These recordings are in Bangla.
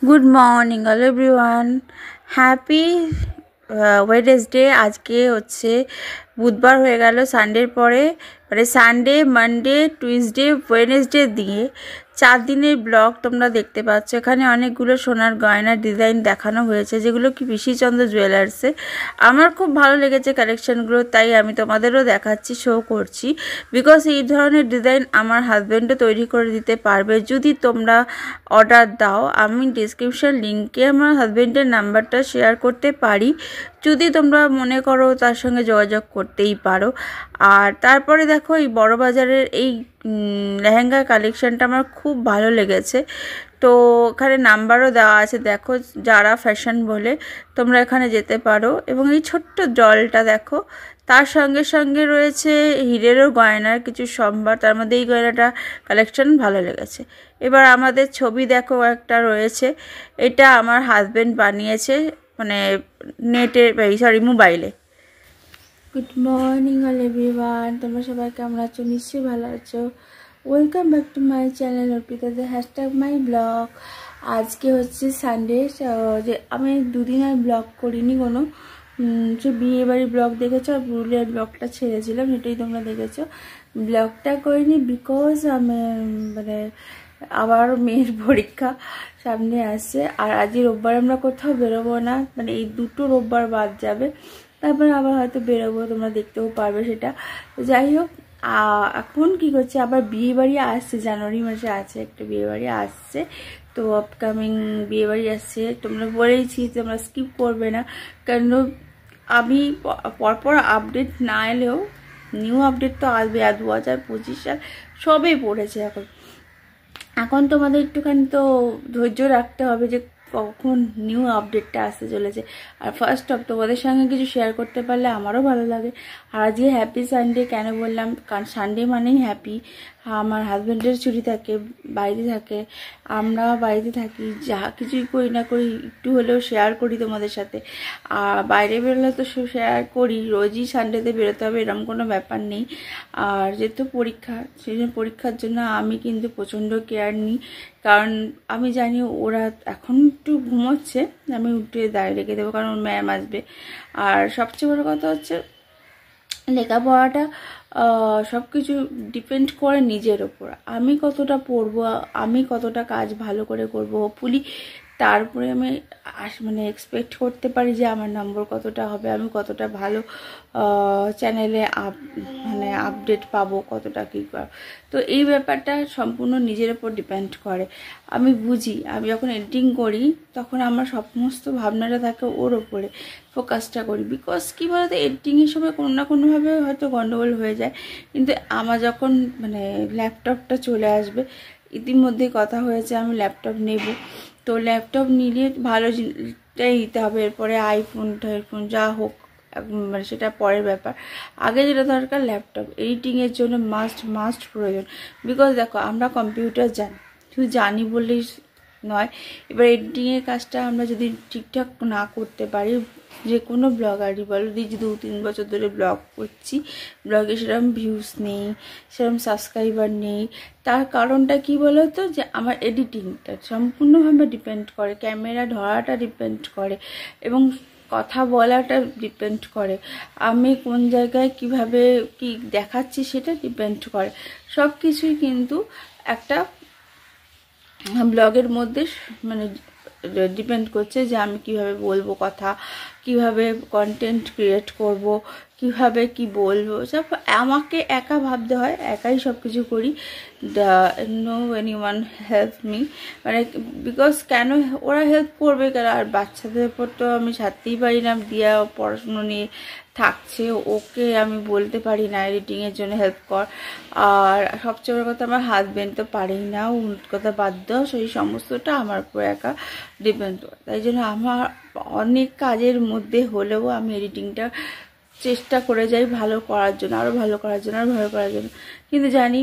Good morning all everyone, happy Wednesday. আজকে হচ্ছে বুধবার হয়ে গেল, সানডের পরে মানে সানডে, মানডে, টুইসডে, ওয়েডনেসডে দিয়ে 4 দিনের ব্লগ তোমরা দেখতে পাচ্ছ। এখানে অনেকগুলো সোনার গয়নার ডিজাইন দেখানো হয়েছে, যেগুলো কি পিসিচন্দ্র জুয়েলার্সে। আমার খুব ভালো লেগেছে কালেকশানগুলো, তাই আমি তোমাদেরও দেখাচ্ছি, শো করছি। বিকজ এই ধরনের ডিজাইন আমার হাজব্যান্ডও তৈরি করে দিতে পারবে যদি তোমরা অর্ডার দাও। আমি ডিসক্রিপশন লিঙ্কে আমার হাজব্যান্ডের নাম্বারটা শেয়ার করতে পারি, যদি তোমরা মনে করো তার সঙ্গে যোগাযোগ করতেই পারো। আর তারপরে দেখো এই বড় বাজারের এই লেহেঙ্গার কালেকশানটা আমার খুব ভালো লেগেছে। তো এখানে নাম্বারও দেওয়া আছে, দেখো যারা ফ্যাশন বলে তোমরা এখানে যেতে পারো। এবং এই ছোট্ট জলটা দেখো, তার সঙ্গে সঙ্গে রয়েছে হীরেরও গয়নার কিছু সম্ভার, তার মধ্যে এই গয়নাটা কালেকশন ভালো লেগেছে। এবার আমাদের ছবি দেখো একটা রয়েছে, এটা আমার হাজব্যান্ড বানিয়েছে, মানে নেটে মোবাইলে। গুড মর্নিং অল এভরিওয়ান, তোমরা সবাই কেমন আছো? নিশ্চয়ই ভালো আছো। Welcome back to my channel অর্পিতাদের #মাই ব্লগ। আজকে হচ্ছে সানডে, যে আমি দুদিন আর ব্লগ করিনি কোনো। যে বিয়ে বাড়ির ব্লগ দেখেছো আর পুরুলিয়ার ব্লগটা ছেড়েছিলাম, সেটাই তোমরা দেখেছো। ব্লগটা করিনি বিকজ আমি মানে আবার মেয়ের পরীক্ষা সামনে আসছে, আর আজকে রোববার আমরা কোথাও বেরোবো না, মানে এই দুটো রোববার বাদ যাবে, তারপরে আবার হয়তো বেরোবো, তোমরা দেখতেও পারবে সেটা। যাই হোক, এখন কি করছে, আবার বিয়ে বাড়ি আসছে, জানুয়ারি মাসে আছে একটা বিয়ে বাড়ি আসছে। তো আপকামিং বিয়ে বাড়ি আসছে, তোমরা বলেইছি তোমরা স্কিপ করবে না, কারণ আমি পরপর আপডেট না এলেও নিউ আপডেট তো আসবে। আর 2025 সাল সবে পড়েছে এখন তোমাদের একটুখানি তো ধৈর্য রাখতে হবে যে কখন নিউ আপডেটটা আসতে চলেছে। আর ফার্স্ট অফ তোমাদের সঙ্গে কিছু শেয়ার করতে পারলে আমারও ভালো লাগে। আর আজকে হ্যাপি সানডে কেন বললাম, কারণ সানডে মানেই হ্যাপি। আমার হাজব্যান্ডের ছুটি থাকে, বাড়িতে থাকে, আমরা বাড়িতে থাকি, যা কিছুই করি না করি একটু হলেও শেয়ার করি তোমাদের সাথে। আর বাইরে বেরোলে তো শেয়ার করি, রোজই সানডেতে বেরোতে হবে এরকম কোনো ব্যাপার নেই। আর যেহেতু পরীক্ষা, সেই জন্য পরীক্ষার জন্য আমি কিন্তু প্রচণ্ড কেয়ার নিই, কারণ আমি জানি ওরা এখন একটু ঘুমোচ্ছে, আমি উঠে দাঁড়িয়ে রেখে দেবো, কারণ ওর ম্যাম আসবে। আর সবচেয়ে বড়ো কথা হচ্ছে লেখাপড়াটা সব কিছু ডিপেন্ড করে নিজের ওপর, আমি কতটা পড়বো, আমি কতটা কাজ ভালো করে করবো, হোপফুলি তারপরে আমি মানে এক্সপেক্ট করতে পারি যে আমার নম্বর কতটা হবে, আমি কতটা ভালো চ্যানেলে মানে আপডেট পাবো, কতটা কী কর। তো এই ব্যাপারটা সম্পূর্ণ নিজের ওপর ডিপেন্ড করে। আমি বুঝি, আমি যখন এডিটিং করি তখন আমার সমস্ত ভাবনাটা থাকে ওর ওপরে, ফোকাসটা করি। বিকজ কী বলতো, এডিটিংয়ের সময় কোনো না কোনোভাবে হয়তো গন্ডগোল হয়ে যায়, কিন্তু আমার যখন মানে ল্যাপটপটা চলে আসবে, ইতিমধ্যেই কথা হয়েছে আমি ল্যাপটপ নেব, তো ল্যাপটপ নিলে ভালো জিনিসটাই নিতে হবে। এরপরে আইফোন টাইফোন যা হোক, মানে সেটা পরের ব্যাপার। আগে যেটা দরকার ল্যাপটপ, এডিটিংয়ের জন্য মাস্ট প্রয়োজন। বিকজ দেখো, আমরা কম্পিউটার জানি, শুধু জানি বললেই নয়। এবার এডিটিংয়ের কাজটা আমরা যদি ঠিকঠাক না করতে পারি, যে কোনো ব্লগারই বলো, যে 2-3 বছর ধরে ব্লগ করছি, ব্লগে সেরকম ভিউজ নেই, সেরকম সাবস্ক্রাইবার নেই, তার কারণটা কি বলো তো, যে আমার এডিটিংটা সম্পূর্ণভাবে ডিপেন্ড করে, ক্যামেরা ধরাটা ডিপেন্ড করে, এবং কথা বলাটা ডিপেন্ড করে, আমি কোন জায়গায় কিভাবে কি দেখাচ্ছি সেটা ডিপেন্ড করে। সব কিছুই কিন্তু একটা ব্লগের মধ্যে মানে ডিপেন্ড করছে, যে আমি কিভাবে বলবো কথা, কিভাবে কন্টেন্ট ক্রিয়েট করব, কিভাবে কি বলবো, সব আমাকে একা ভাবতে হয়, একাই সব কিছু করি। নো এনিওয়ান হেল্প মি, মানে বিকজ কেন ওরা হেল্প করবে কেন, আর বাচ্চাদের উপর তো আমি ছাড়তেই পারি না, দিয়া পড়াশুনো নিয়ে থাকছে, ওকে আমি বলতে পারি না এডিটিংয়ের জন্য হেল্প কর। আর সবচেয়ে বড় কথা, আমার হাজব্যান্ড তো পারেই না, কথা বাধ্য, সেই সমস্তটা আমার উপর একা ডিপেন্ড করে। তাই জন্য আমার অনেক কাজের মধ্যে হলেও আমি এডিটিংটা চেষ্টা করে যাই ভালো করার জন্য, আরও ভালো করার জন্য, আরও ভালো করার জন্য, কিন্তু জানি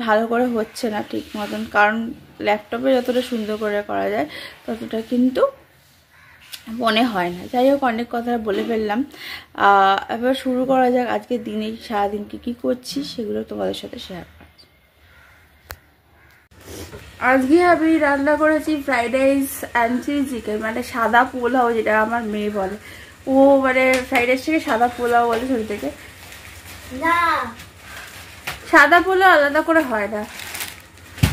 ভালো করে হচ্ছে না ঠিক মতন, কারণ ল্যাপটপে যতটা সুন্দর করে করা যায় ততটা কিন্তু মনে হয় না। যাই হোক, অনেক কথা বলে ফেললাম, এবার শুরু করা যাক। আজকে দিনে সারাদিন কী করছি সেগুলো তোমাদের সাথে শেয়ার করছি। আজকে আমি রান্না করেছি fried rice and chilli chicken, মানে সাদা পোলাও, যেটা আমার মেয়ে বলে। ও মানে ফ্রাইড রাইস থেকে সাদা পোলাও বলে ছোট থেকে। না, সাদা পোলাও আলাদা করে হয় না।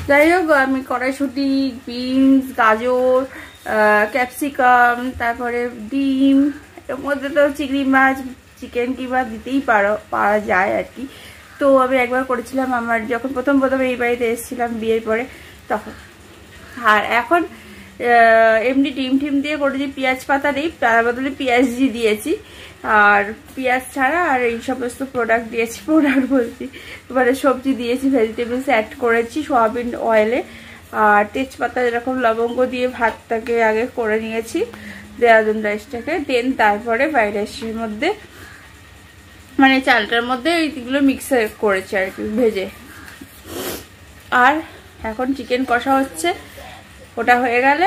যাই হোক, আমি কড়াইশুঁটি, বিনস, গাজর, ক্যাপসিকাম, তারপরে ডিম, এর মধ্যে তো চিংড়ি মাছ, চিকেন কিংবা দিতেই পারা যায় আর কি। তো আমি একবার করেছিলাম আমার যখন প্রথম এই বাড়িতে এসেছিলাম বিয়ের পরে, তখন। আর এখন এমনি ডিম দিয়ে করেছি, পেঁয়াজ পাতা নেই, তার বদলে পেঁয়াজ দিয়েছি, আর পেঁয়াজ ছাড়া আর এই সমস্ত প্রোডাক্ট দিয়েছি। প্রোডাক্ট বলছি মানে সবজি দিয়েছি, ভেজিটেবলস অ্যাড করেছি সয়াবিন অয়েলে, আর তেজপাতা এরকম লবঙ্গ দিয়ে ভাতটাকে আগে করে নিয়েছি, দেওয়াজন রাইসটাকে, দেন তারপরে ফ্রাইড রাইসের মধ্যে মানে চালটার মধ্যে এইগুলো মিক্সার করেছি আর কি ভেজে। আর এখন চিকেন কষা হচ্ছে, ওটা হয়ে গেলে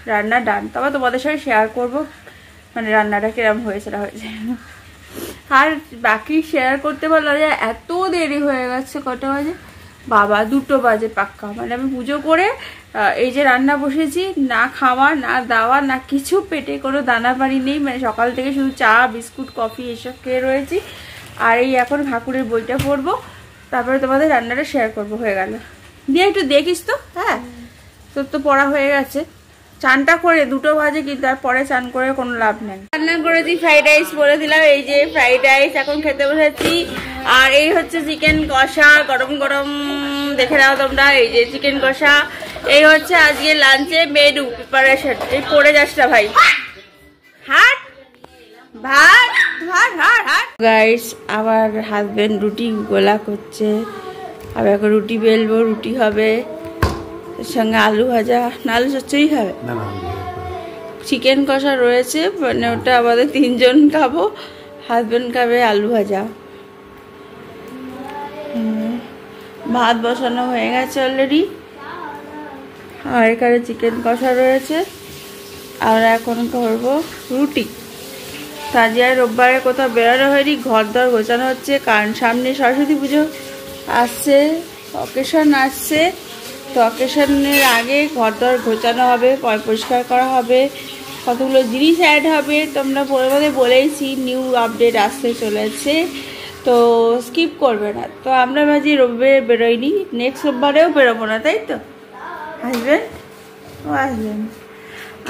রান্না ডান। তবে তোমাদের সাথে শেয়ার করবো মানে রান্নাটা কিরম হয়েছে না হয়েছে। আর বাকি শেয়ার করতে পারলো যে এত দেরি হয়ে গেছে, কটা বাজে বাবা, 2টো বাজে পাক্কা। মানে আমি পুজো করে এই যে রান্না বসেছি, না খাওয়া না দাওয়া না কিছু, পেটে কোনো দানা পানি নেই, মানে সকাল থেকে শুধু চা বিস্কুট কফি এসব খেয়ে রয়েছি। আর এই এখন ঠাকুরের বইটা পড়বো, তারপরে তোমাদের রান্নাটা শেয়ার করবো। হয়ে গেল দিয়ে একটু দেখিস তো। হ্যাঁ, তোর তো পড়া হয়ে গেছে। চানটা করে 2টো বাজে, কিন্তু আর পরে চান করে কোনো লাভ নেই। রান্না করেছি ফ্রাইড রাইস, বলে দিলাম। এই যে ফ্রাইড রাইস এখন খেতে বসেছি। আর এই হচ্ছে চিকেন কষা, গরম গরম দেখে নাও তোমরা। এই যে চিকেন কষা, এই হচ্ছে আজকে লাঞ্চে মেনু প্রিপারেশন। এই পড়ে যাস না ভাই, হাট ভাত ভাত হাট হাট। গাইস, আমার হাজবেন্ড রুটি গোলা করছে, আমি এখন রুটি বেলবো, রুটি হবে, এর সঙ্গে আলু ভাজা, না আলু চচ্চড়ি হবে, চিকেন কষা রয়েছে, মানে ওটা আমাদের 3জন খাবো, হাজবেন্ড খাবে আলু ভাজা। ভাত বসানো হয়ে গেছে অলরেডি, আর এখানে চিকেন কষা রয়েছে। আমরা এখন করবো রুটি। সাজিয়ার রোববারে কোথাও বেরোনো হয়নি, ঘর দর গোছানো হচ্ছে, কারণ সামনে সরস্বতী পুজো আসছে, অকেশন আসছে। তো অকেশনের আগে ঘর দর গোছানো হবে, পরিষ্কার করা হবে, কতগুলো জিনিস অ্যাড হবে। তোমরা পরে বলেইছি নিউ আপডেট আসতে চলেছে, তো স্কিপ করবে না। তো আমরা ভাবছি রোববারে বেরোয়নি, নেক্সট রোববারেও বেরোবো না, তাই তো হাজবেন্ড? ও হাজবেন্ড,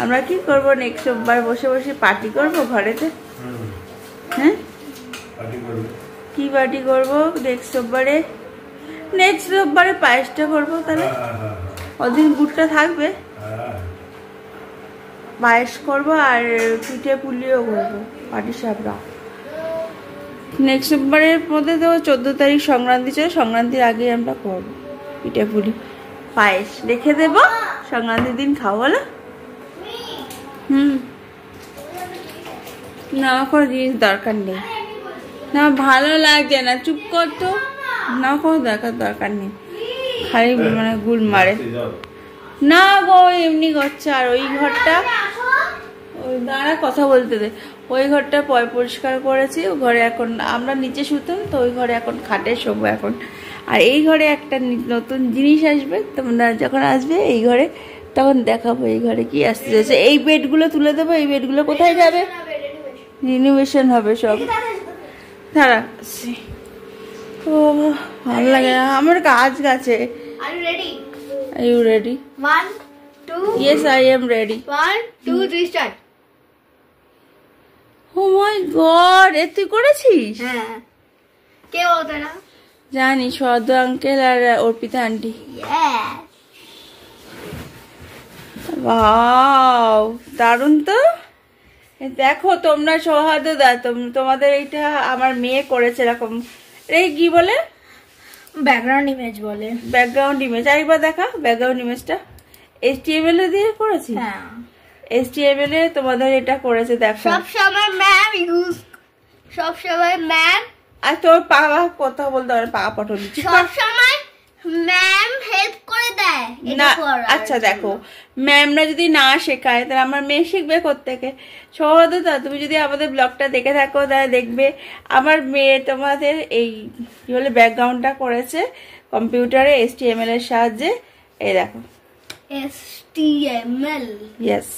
আমরা কি করবো নেক্সট রোববার? বসে বসে পার্টি করবো ঘরেতে। হ্যাঁ, কি পার্টি করবো নেক্সট রোববারে? নেক্সট রোববারে পায়েসটা করবো, তাহলে ওদিন গুড়টা থাকবে, পায়েস করবো, আর পিঠে পুলিও করবো, পাটি সাপড়া। নেক্সট রোববারের মধ্যে তো 14 তারিখ সংক্রান্তি চলে, সংক্রান্তির আগে আমরা করবো পিঠে পুলি পায়েস, রেখে দেবো, সংক্রান্তির দিন খাবো। বলো না, কোনো জিনিস দরকার নেই, না ভালো লাগছে না, চুপ কর তো, না কোনো দরকার নেই, খালি মানে গুল মারে না গো, এমনি করছে। আর ওই ঘরটা, ওই দাঁড়া কথা বলতে দে, ওই ঘরটা পরিষ্কার করেছি, ওই ঘরে এখন আমরা নিচে শুতাম, তো ওই ঘরে এখন খাটে শোবো এখন। আর এই ঘরে একটা নতুন জিনিস আসবে, তোমরা যখন আসবে এই ঘরে তখন দেখাবো এই ঘরে কি আসতে চলেছে। এই বেডগুলো তুলে দেবো, এই বেডগুলো কোথায় যাবে? রিনোভেশন হবে সব। দাঁড়া, ও ভালো লাগে না, আমার কাজ গেছে। Are you ready? 1, 2. Yes, I am ready. 1, 2, 3, start. Oh my God, এ তুই করেছিস? হ্যাঁ, কে বলতো না? জানি, সদ আঙ্কেল আর অর্পিতা আন্টি। ওয়াও, দারুণ তো। দেখো তোমরা, সৌহার্দ্য দা, তোমাদের এইটা আমার মেয়ে করেছে এরকম। এই কি বলে? ব্যাকগ্রাউন্ড ইমেজ বলে। ব্যাকগ্রাউন্ড ইমেজ, একবার দেখা ব্যাকগ্রাউন্ড ইমেজটা। HTML এ দিয়ে করেছি। হ্যাঁ, HTML এ তোমাদের এটা করেছে, দেখো। সব সময় ম্যাম ইউজ, সব সময় ম্যাম। আর তোর পাপা কথা বলতে পারে, পাপা পটলি সব সময় ম্যাম হেল্প করে দেয় না। আচ্ছা দেখো, ম্যামরা যদি না শেখায় তাহলে আমার মেয়ে শিখবে কোত্থেকে? সহজতা, তুমি যদি আমাদের ব্লগটা দেখে থাকো তাহলে দেখবে আমার মেয়ে তোমাদের এই কি বলে ব্যাকগ্রাউন্ডটা করেছে কম্পিউটারে HTML এর সাহায্যে। এই দেখো, HTML ইয়েস,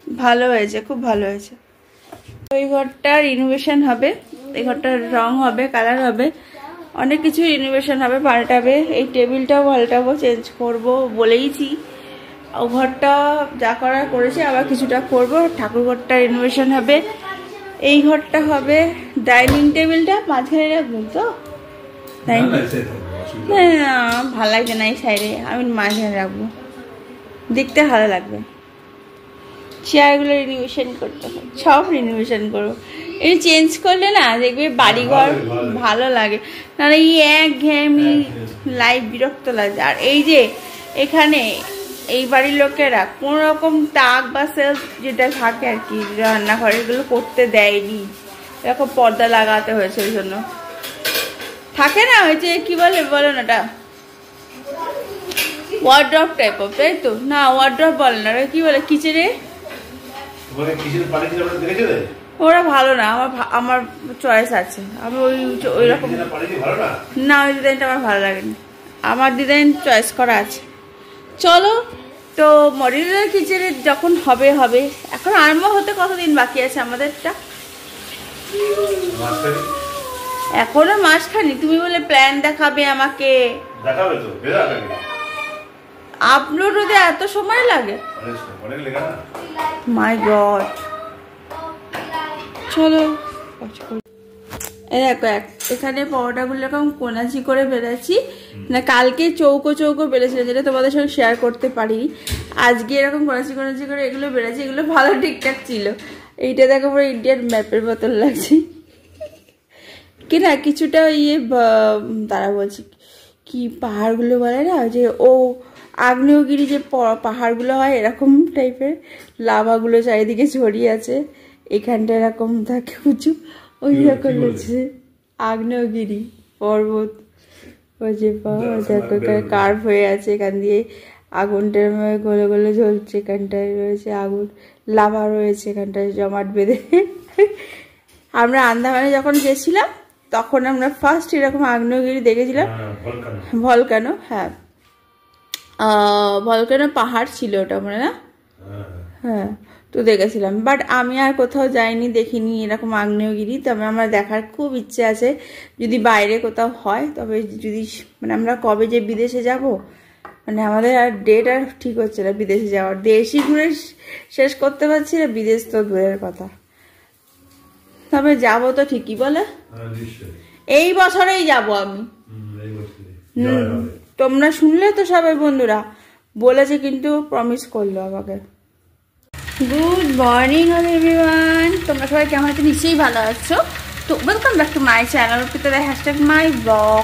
ভালো হয়েছে, খুব ভালো হয়েছে। এই ঘরটার রিনোভেশন হবে, এই ঘরটার রং হবে, কালার হবে, অনেক কিছু রিনোভেশন হবে, পাল্টাবে। এই টেবিলটাও পাল্টাবো, চেঞ্জ করব বলেইছি। ও ঘরটা যা করার করেছি, আবার কিছুটা করব। ঠাকুর ঘরটা রিনোভেশন হবে। এই ঘরটা হবে ডাইনিং টেবিলটা মাঝখানে রাখবো তো, তাই না? ভালো লাগবে না এই সাইডে, আমি মাঝখানে রাখবো, দেখতে ভালো লাগবে। চেয়ারগুলো রিনোভেশন করতে হবে, সব রিনোভেশন করবো। এই চেঞ্জ করলে না দেখবে বাড়িঘর ভালো লাগে, নাহলে এই একঘেয়েমি লাইফ বিরক্ত লাগে। আর এই যে এখানে এই বাড়ির লোকেরা কোনো রকম তাক বা সেলফ যেটা থাকে আর কি রান্নাঘরে, এগুলো করতে দেয়নি, এরকম পর্দা লাগাতে হয়েছে। ওই জন্য থাকে না, ওই যে কি বলে বলো না, ওটা ওয়ার্ড্রপ টাইপ অফ, তাই তো? না ওয়ার্ড্রপ বলে না, কি বলে, কিচেনে। ওরা ভালো না, আমার চয়েস আছে, আমি ওই রকম না, ওই ডিজাইনটা আমার ভালো লাগেনি, আমার ডিজাইন চয়েস করা আছে। চলো, তো মডিউলার কিচেনে যখন হবে হবে, এখন আরম্ভ হতে কতদিন বাকি আছে আমাদেরটা? এখনো মাসখানি। তুমি বলে প্ল্যান দেখাবে আমাকে, আপলোড হতে এত সময় লাগে? মাই গড। চলো, দেখো এখানে পরোটাগুলো এরকম কোনাচি করে বেড়েছি না, কালকে চৌকো চৌকো বেড়েছিল, যেটা তোমাদের সঙ্গে শেয়ার করতে পারিনি। আজকে এরকম কোনাচি কোনাচি করে এগুলো বেড়েছে, এগুলো ভালো ঠিকঠাক ছিল। এইটা দেখো পুরো ইন্ডিয়ান ম্যাপের বোতল লাগছে কি না, কিছুটা ইয়ে তারা বলছি কি পাহাড়গুলো বলে না, যে ও আগ্নেয়গিরি যে পাহাড়গুলো হয় এরকম টাইপের, লাভাগুলো চারিদিকে ছড়িয়ে আছে, এখানটা এরকম থাকে উঁচু, ওই রকম হচ্ছে আগ্নেয়গিরি পর্বত। ওই যে কার্ভ হয়ে আছে, এখান দিয়ে আগুনটার গলে গলে জ্বলছে, এখানটায় রয়েছে আগুন, লাভা রয়েছে এখানটায় জমাট বেঁধে। আমরা আন্দামানে যখন গেছিলাম তখন আমরা ফার্স্ট এরকম আগ্নেয়গিরি দেখেছিলাম, ভলকানো। হ্যাঁ, ভলকানো পাহাড় ছিল ওটা, মনে না? হ্যাঁ, তো দেখেছিলাম, বাট আমি আর কোথাও যাইনি, দেখিনি এরকম আগ্নেয়গিরি। তবে আমার দেখার খুব ইচ্ছে আছে, যদি বাইরে কোথাও হয়। তবে যদি মানে আমরা কবে যে বিদেশে যাব, মানে আমাদের আর ডেট আর ঠিক হচ্ছে না বিদেশে যাওয়ার। দেশই ঘুরে শেষ করতে পারছি না, বিদেশ তো দূরের কথা। তবে যাব তো ঠিকই, বলে এই বছরেই যাব আমি। তোমরা শুনলে তো সবাই বন্ধুরা বলেছে, কিন্তু প্রমিস করলো আমাকে। গুড মর্নিং এভরিওয়ান, তোমরা সবাই কেমন আছো? নিশ্চয়ই ভালো আছো। তো welcome back to my channel #my blog.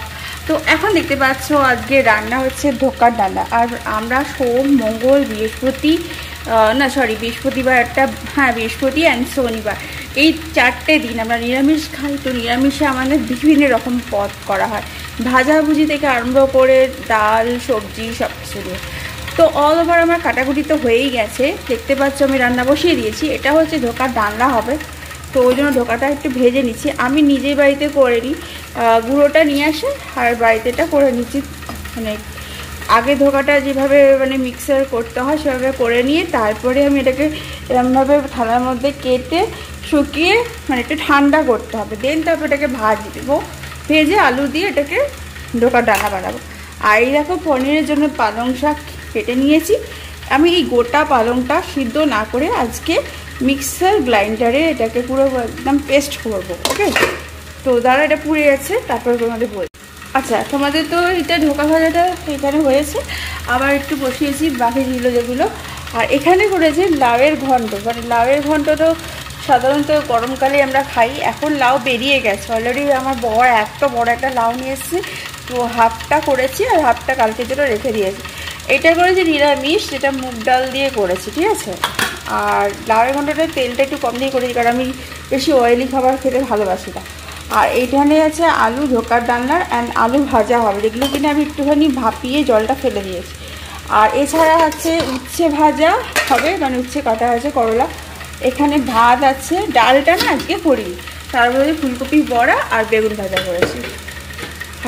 তো এখন দেখতে পাচ্ছ আজকে রান্না হচ্ছে ধোকার ডালা। আর আমরা সোম, মঙ্গল, বৃহস্পতিবার একটা, হ্যাঁ বৃহস্পতি অ্যান্ড শনিবার, এই 4টে দিন আমরা নিরামিষ খাই। তো নিরামিষে আমাদের বিভিন্ন রকম পদ করা হয়, ভাজাভুজি থেকে আরম্ভ করে ডাল, সবজি সব কিছু দিয়ে। তো অল ওভার আমার কাটাকুটি তো হয়েই গেছে, দেখতে পাচ্ছ আমি রান্না বসিয়ে দিয়েছি। এটা হচ্ছে ধোকার ডালনা হবে, তো ওই জন্য ধোকাটা একটু ভেজে নিচ্ছি। আমি নিজেই বাড়িতে করে নিই, গুঁড়োটা নিয়ে আসে আর বাড়িতে এটা করে নিচ্ছি। মানে আগে ধোকাটা যেভাবে মানে মিক্সার করতে হয় সেভাবে করে নিয়ে তারপরে আমি এটাকে এরমভাবে থালার মধ্যে কেটে শুকিয়ে মানে একটু ঠান্ডা করতে হবে, দেন তারপর এটাকে ভাজি দেবো, ভেজে আলু দিয়ে এটাকে ধোকার ডালনা বানাবো। আর এই দেখো পনিরের জন্য পালং শাক কেটে নিয়েছি। আমি এই গোটা পালংটা সিদ্ধ না করে আজকে মিক্সার গ্রাইন্ডারে এটাকে পুরো একদম পেস্ট করবো। ওকে, তো দাঁড়া, এটা পুড়ে গেছে, তারপরে তোমাদের বল। আচ্ছা, তোমাদের তো এটা ধোকা ভাজাটা এখানে হয়েছে, আবার একটু বসিয়েছি বাকিগুলো যেগুলো। আর এখানে করেছে লাউয়ের ঘন্ট। মানে লাউয়ের ঘন্ট তো সাধারণত গরমকালে আমরা খাই, এখন লাউ বেরিয়ে গেছে অলরেডি। আমার বড় এত বড় একটা লাউ নিয়ে এসেছি, তো হাফটা করেছি আর হাফটা কালকের জন্য রেখে দিয়েছি। এটা করেছি নিরামিষ, যেটা মুগ ডাল দিয়ে করেছি, ঠিক আছে। আর লাউয়ের ঘন্টটা তেলটা একটু কম দিয়ে করেছি, কারণ আমি বেশি অয়েলি খাবার খেতে ভালোবাসি না। আর এইখানে আছে আলু ধোকার ডালনার অ্যান্ড আলু ভাজা হবে, যেগুলো কিনে আমি একটুখানি ভাপিয়ে জলটা ফেলে দিয়েছি। আর এছাড়া আছে উচ্ছে ভাজা হবে, মানে উচ্ছে কাটা আছে, করলা। এখানে ভাত আছে, ডালটা না আজকে করিনি, তারপরে ফুলকপি বড়া আর বেগুন ভাজা করেছি।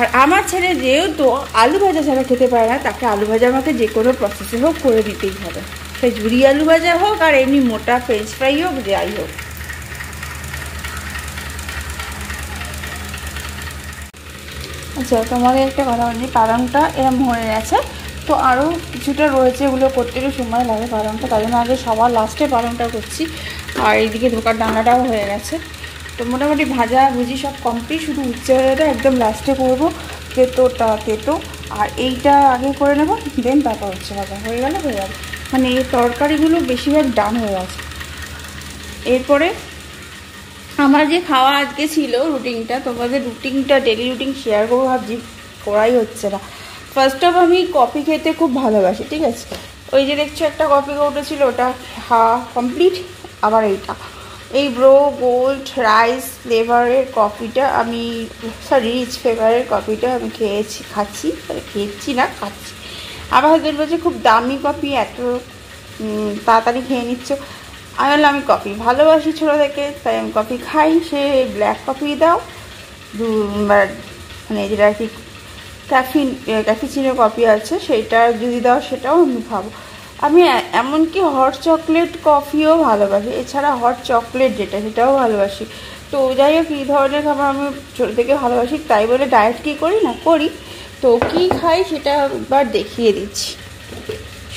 আর আমার ছেলে যেহেতু আলু ভাজা ছাড়া খেতে পারে না, তাকে আলু ভাজা আমাকে যে কোনো প্রসেসে হোক করে দিতেই হবে, সে ঝুরি আলু ভাজা হোক আর এমনি মোটা ফ্রেঞ্চ ফ্রাই হোক, যাই হোক। আচ্ছা, তোমাদের একটা কথা বলি, পালংটা এরম হয়ে গেছে, তো আরও কিছুটা রয়েছে, এগুলো করতে একটু সময় লাগে পালংটা, তাই জন্য আগে সবার লাস্টে পালংটা করছি। আর এইদিকে ধোকার ডানাটাও হয়ে গেছে, তো মোটামুটি ভাজা ভুজি সব কমপ্লিট, শুধু উচ্ছে ভাজাটা একদম লাস্টে করবো, তেতো আর এইটা আগে করে নেবো, দেন তারপর উচ্ছে ভাজা হয়ে গেলে হয়ে যাবে। মানে এই তরকারিগুলো বেশিরভাগ ডান হয়ে গেছে। এরপরে আমার যে খাওয়া আজকে ছিল রুটিনটা, তোমাদের রুটিনটা ডেলি রুটিন শেয়ার করবো ভাবছি, করাই হচ্ছে না। ফার্স্ট অফ আমি কফি খেতে খুব ভালোবাসি, ঠিক আছে, ওই যে দেখছো একটা কফি উঠেছিল, ওটা খাওয়া কমপ্লিট। আবার এই ব্রো গোল্ড রাইস ফ্লেভারের কফিটা আমি, সরি রিচ ফ্লেভারের কফিটা আমি খাচ্ছি আমার হাজব্যান্ড বলছে খুব দামি কফি, এত তাড়াতাড়ি খেয়ে নিচ্ছ। আমি বললাম আমি কফি ভালোবাসি ছোটো থেকে, তাই আমি কফি খাই, সে ব্ল্যাক কফি দাও মানে যেটা আর কি ক্যাফিচিনো কফি আছে সেইটা যদি দাও সেটাও আমি খাবো। আমি এমনকি হট চকলেট কফিও ভালোবাসি, এছাড়া হট চকলেট যেটা সেটাও ভালোবাসি। তো যাই হোক, এই ধরনের খাবার আমি ছোটো থেকে ভালোবাসি, তাই বলে ডায়েট কি করি না করি, তো কি খাই সেটা একবার দেখিয়ে দিচ্ছি।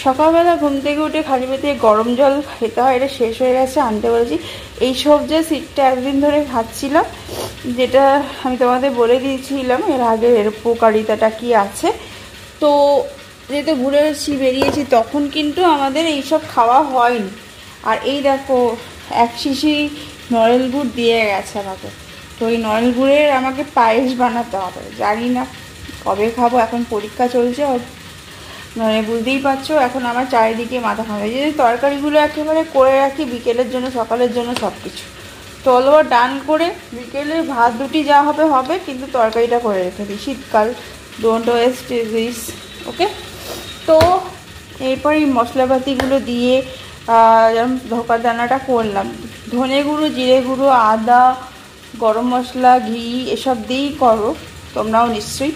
সকালবেলা ঘুম থেকে উঠে খালি পেটে গরম জল খেতে হয়, এটা শেষ হয়ে গেছে, আনতে বলেছি। এই সবজি সিটটা একদিন ধরে খাচ্ছিলাম, যেটা আমি তোমাদের বলে দিয়েছিলাম এর আগে এর উপকারিতাটা কি আছে। তো যেহেতু ঘুরে বেরিয়েছি তখন কিন্তু আমাদের এইসব খাওয়া হয়নি। আর এই দেখো এক শিশি নড়েল গুড় দিয়ে গেছে আমাকে, তো এই নড়েল গুড়ের আমাকে পায়েস বানাতে হবে, জানি না কবে খাবো, এখন পরীক্ষা চলছে, মানে বুঝতেই পারছো এখন আমার চারিদিকে মাথা খাবে। যে তরকারিগুলো একেবারে করে রাখি বিকেলের জন্য, সকালের জন্য সব কিছু, তো অলওভার ডান করে বিকেলে ভাত দুটি যা হবে হবে, কিন্তু তরকারিটা করে রেখে দিই, শীতকাল, ডোন্ট ওয়েস্ট দিস, ওকে। তো এরপর এই মশলাপাতিগুলো দিয়ে যেমন ধোকার দানাটা করলাম, ধনে গুঁড়ো, জিরে গুঁড়ো, আদা, গরম মশলা, ঘি এসব দিয়েই করো তোমরাও নিশ্চয়ই।